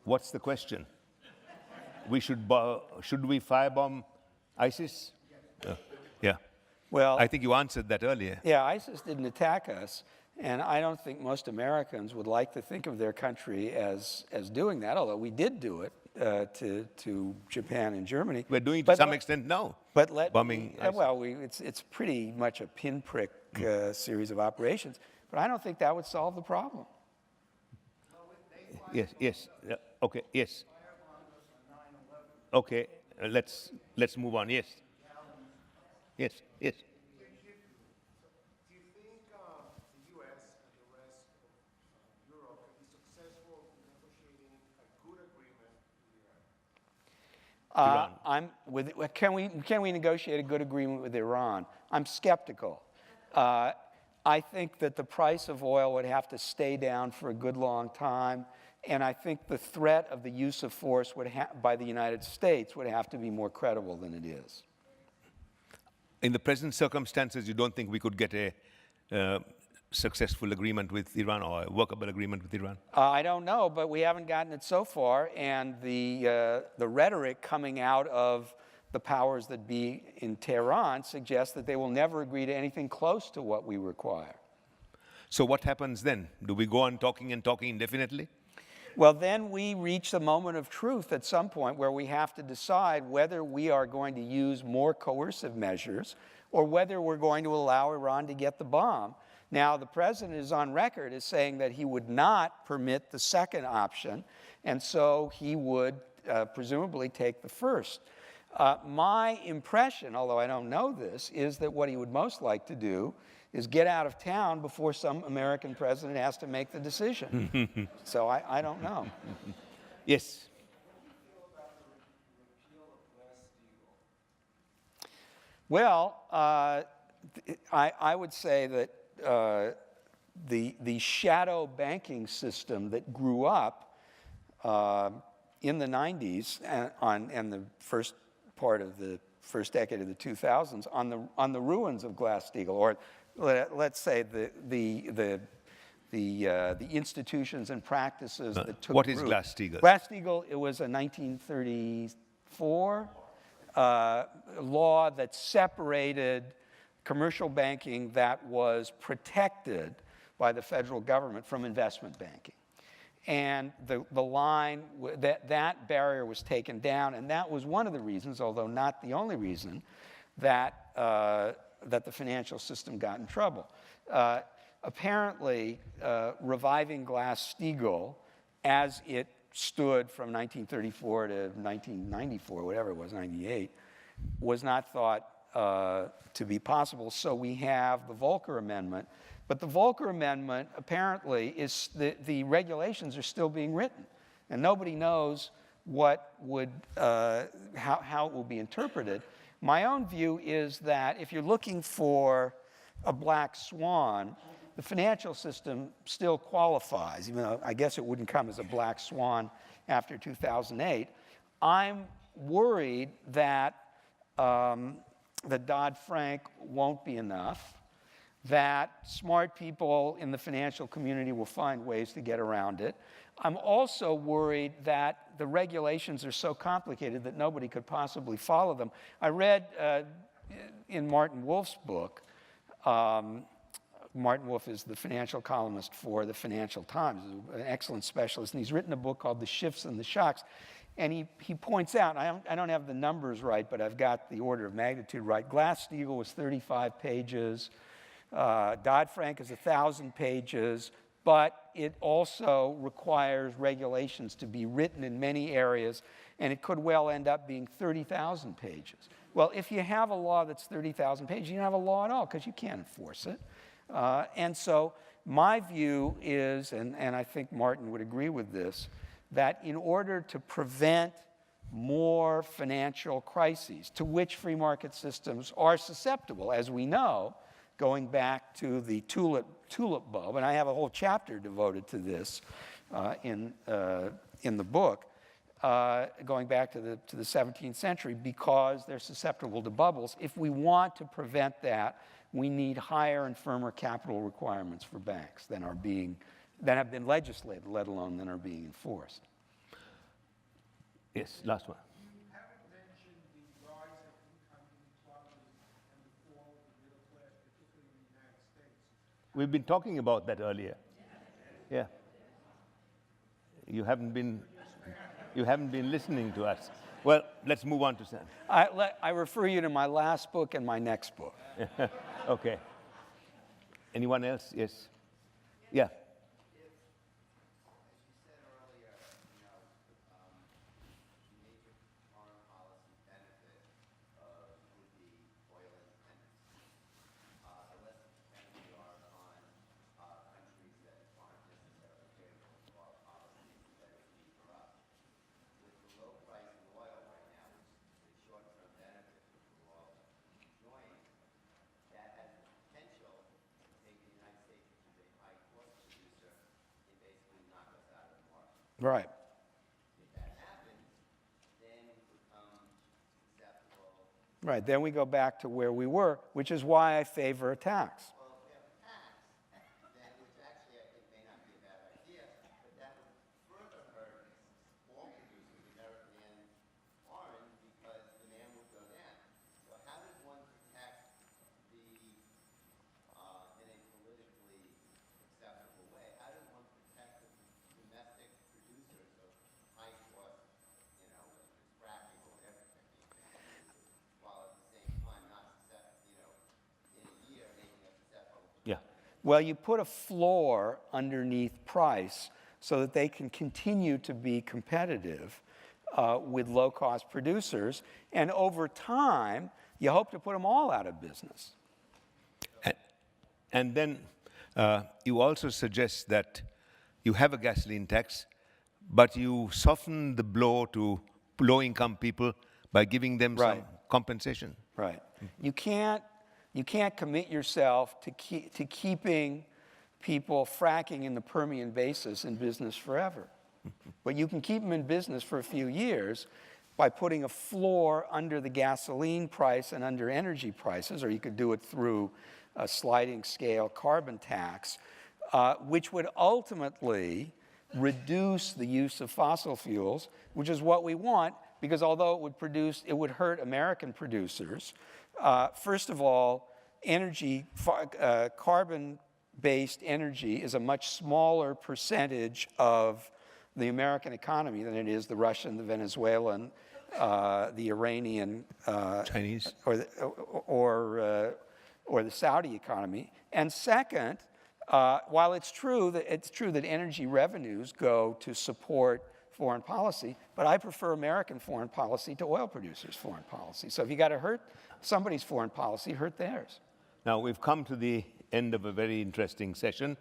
[SPEAKER 1] What's the question? Should we firebomb ISIS? Yeah.
[SPEAKER 2] Well,
[SPEAKER 1] I think you answered that earlier.
[SPEAKER 2] yeah, ISIS didn't attack us, and I don't think most Americans would like to think of their country as doing that, although we did do it to Japan and Germany.
[SPEAKER 1] We're doing it to some extent now.
[SPEAKER 2] But
[SPEAKER 1] bombing ISIS.
[SPEAKER 2] well, it's pretty much a pinprick series of operations, but I don't think that would solve the problem.
[SPEAKER 1] Yes. Okay. Yes. Okay. Let's move on. Yes. Yes.
[SPEAKER 5] Do you think the U.S. and the rest of Europe can be successful in negotiating a good agreement with Iran?
[SPEAKER 2] Can we negotiate a good agreement with Iran? I'm skeptical. I think that the price of oil would have to stay down for a good long time, and I think the threat of the use of force by the United States would have to be more credible than it is.
[SPEAKER 1] In the present circumstances, you don't think we could get a successful agreement with Iran or a workable agreement with Iran?
[SPEAKER 2] I don't know, but we haven't gotten it so far, and the rhetoric coming out of the powers that be in Tehran suggests that they will never agree to anything close to what we require.
[SPEAKER 1] So what happens then? Do we go on talking and talking indefinitely?
[SPEAKER 2] Well, then we reach the moment of truth at some point where we have to decide whether we are going to use more coercive measures or whether we're going to allow Iran to get the bomb. Now, the president is on record as saying that he would not permit the second option, and so he would presumably take the first. My impression, although I don't know this, is that what he would most like to do is get out of town before some American president has to make the decision. So I don't know.
[SPEAKER 1] Yes.
[SPEAKER 2] Well, I would say that the shadow banking system that grew up in the 90s and the first part of the first decade of the 2000s on the ruins of Glass-Steagall, or let's say the institutions and practices that took
[SPEAKER 1] What is
[SPEAKER 2] root.
[SPEAKER 1] Glass-Steagall?
[SPEAKER 2] Glass-Steagall, it was a 1934 law that separated commercial banking that was protected by the federal government from investment banking. And the line, that barrier was taken down, and that was one of the reasons, although not the only reason, that the financial system got in trouble. Apparently, reviving Glass-Steagall as it stood from 1934 to 1994, whatever it was, 98, was not thought to be possible. So we have the Volcker Amendment. But the Volcker Amendment, apparently, is the regulations are still being written. And nobody knows how it will be interpreted. My own view is that if you're looking for a black swan, the financial system still qualifies, even though I guess it wouldn't come as a black swan after 2008. I'm worried that the Dodd-Frank won't be enough, that smart people in the financial community will find ways to get around it. I'm also worried that the regulations are so complicated that nobody could possibly follow them. I read in Martin Wolf's book, Martin Wolf is the financial columnist for the Financial Times, an excellent specialist, and he's written a book called The Shifts and the Shocks. And he points out, I don't have the numbers right, but I've got the order of magnitude right. Glass-Steagall was 35 pages. Dodd-Frank is 1,000 pages, but it also requires regulations to be written in many areas, and it could well end up being 30,000 pages. Well, if you have a law that's 30,000 pages, you don't have a law at all because you can't enforce it. And so my view is, and I think Martin would agree with this, that in order to prevent more financial crises to which free market systems are susceptible, as we know, going back to the tulip bulb, and I have a whole chapter devoted to this in the book, going back to the 17th century, because they're susceptible to bubbles. If we want to prevent that, we need higher and firmer capital requirements for banks than have been legislated, let alone than are being enforced.
[SPEAKER 1] Yes, last one.
[SPEAKER 5] You haven't mentioned the rise of income inequality and the fall of the middle class, particularly in the United States.
[SPEAKER 1] We've been talking about that earlier. Yeah. You haven't been listening to us. Well, let's move on to Sam.
[SPEAKER 2] I refer you to my last book and my next book.
[SPEAKER 1] Okay. Anyone else? Yes. Yeah.
[SPEAKER 2] Right. Right, then we go back to where we were, which is why I favor a tax.
[SPEAKER 1] Yeah.
[SPEAKER 2] Well, you put a floor underneath price so that they can continue to be competitive with low-cost producers, and over time, you hope to put them all out of business.
[SPEAKER 1] And then you also suggest that you have a gasoline tax, but you soften the blow to low-income people by giving them some compensation.
[SPEAKER 2] Right. You can't commit yourself to keeping people fracking in the Permian Basin in business forever. But you can keep them in business for a few years by putting a floor under the gasoline price and under energy prices, or you could do it through a sliding scale carbon tax, which would ultimately reduce the use of fossil fuels, which is what we want, because although it would hurt American producers. First of all, carbon-based energy is a much smaller percentage of the American economy than it is the Russian, the Venezuelan, the Iranian,
[SPEAKER 1] Chinese,
[SPEAKER 2] or the Saudi economy. And second, while it's true that energy revenues go to support foreign policy, but I prefer American foreign policy to oil producers' foreign policy. So if you got to hurt somebody's foreign policy, hurt theirs.
[SPEAKER 1] Now, we've come to the end of a very interesting session.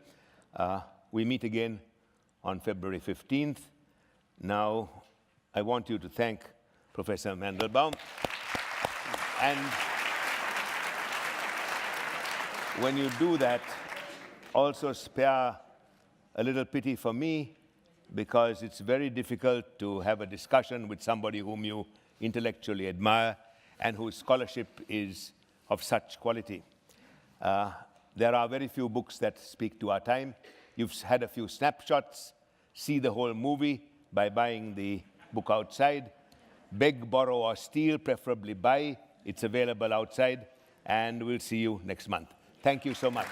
[SPEAKER 1] We meet again on February 15th. Now, I want you to thank Professor Mandelbaum. And when you do that, also spare a little pity for me, because it's very difficult to have a discussion with somebody whom you intellectually admire and whose scholarship is of such quality. There are very few books that speak to our time. You've had a few snapshots. See the whole movie by buying the book outside. Beg, borrow, or steal, preferably buy. It's available outside, and we'll see you next month. Thank you so much.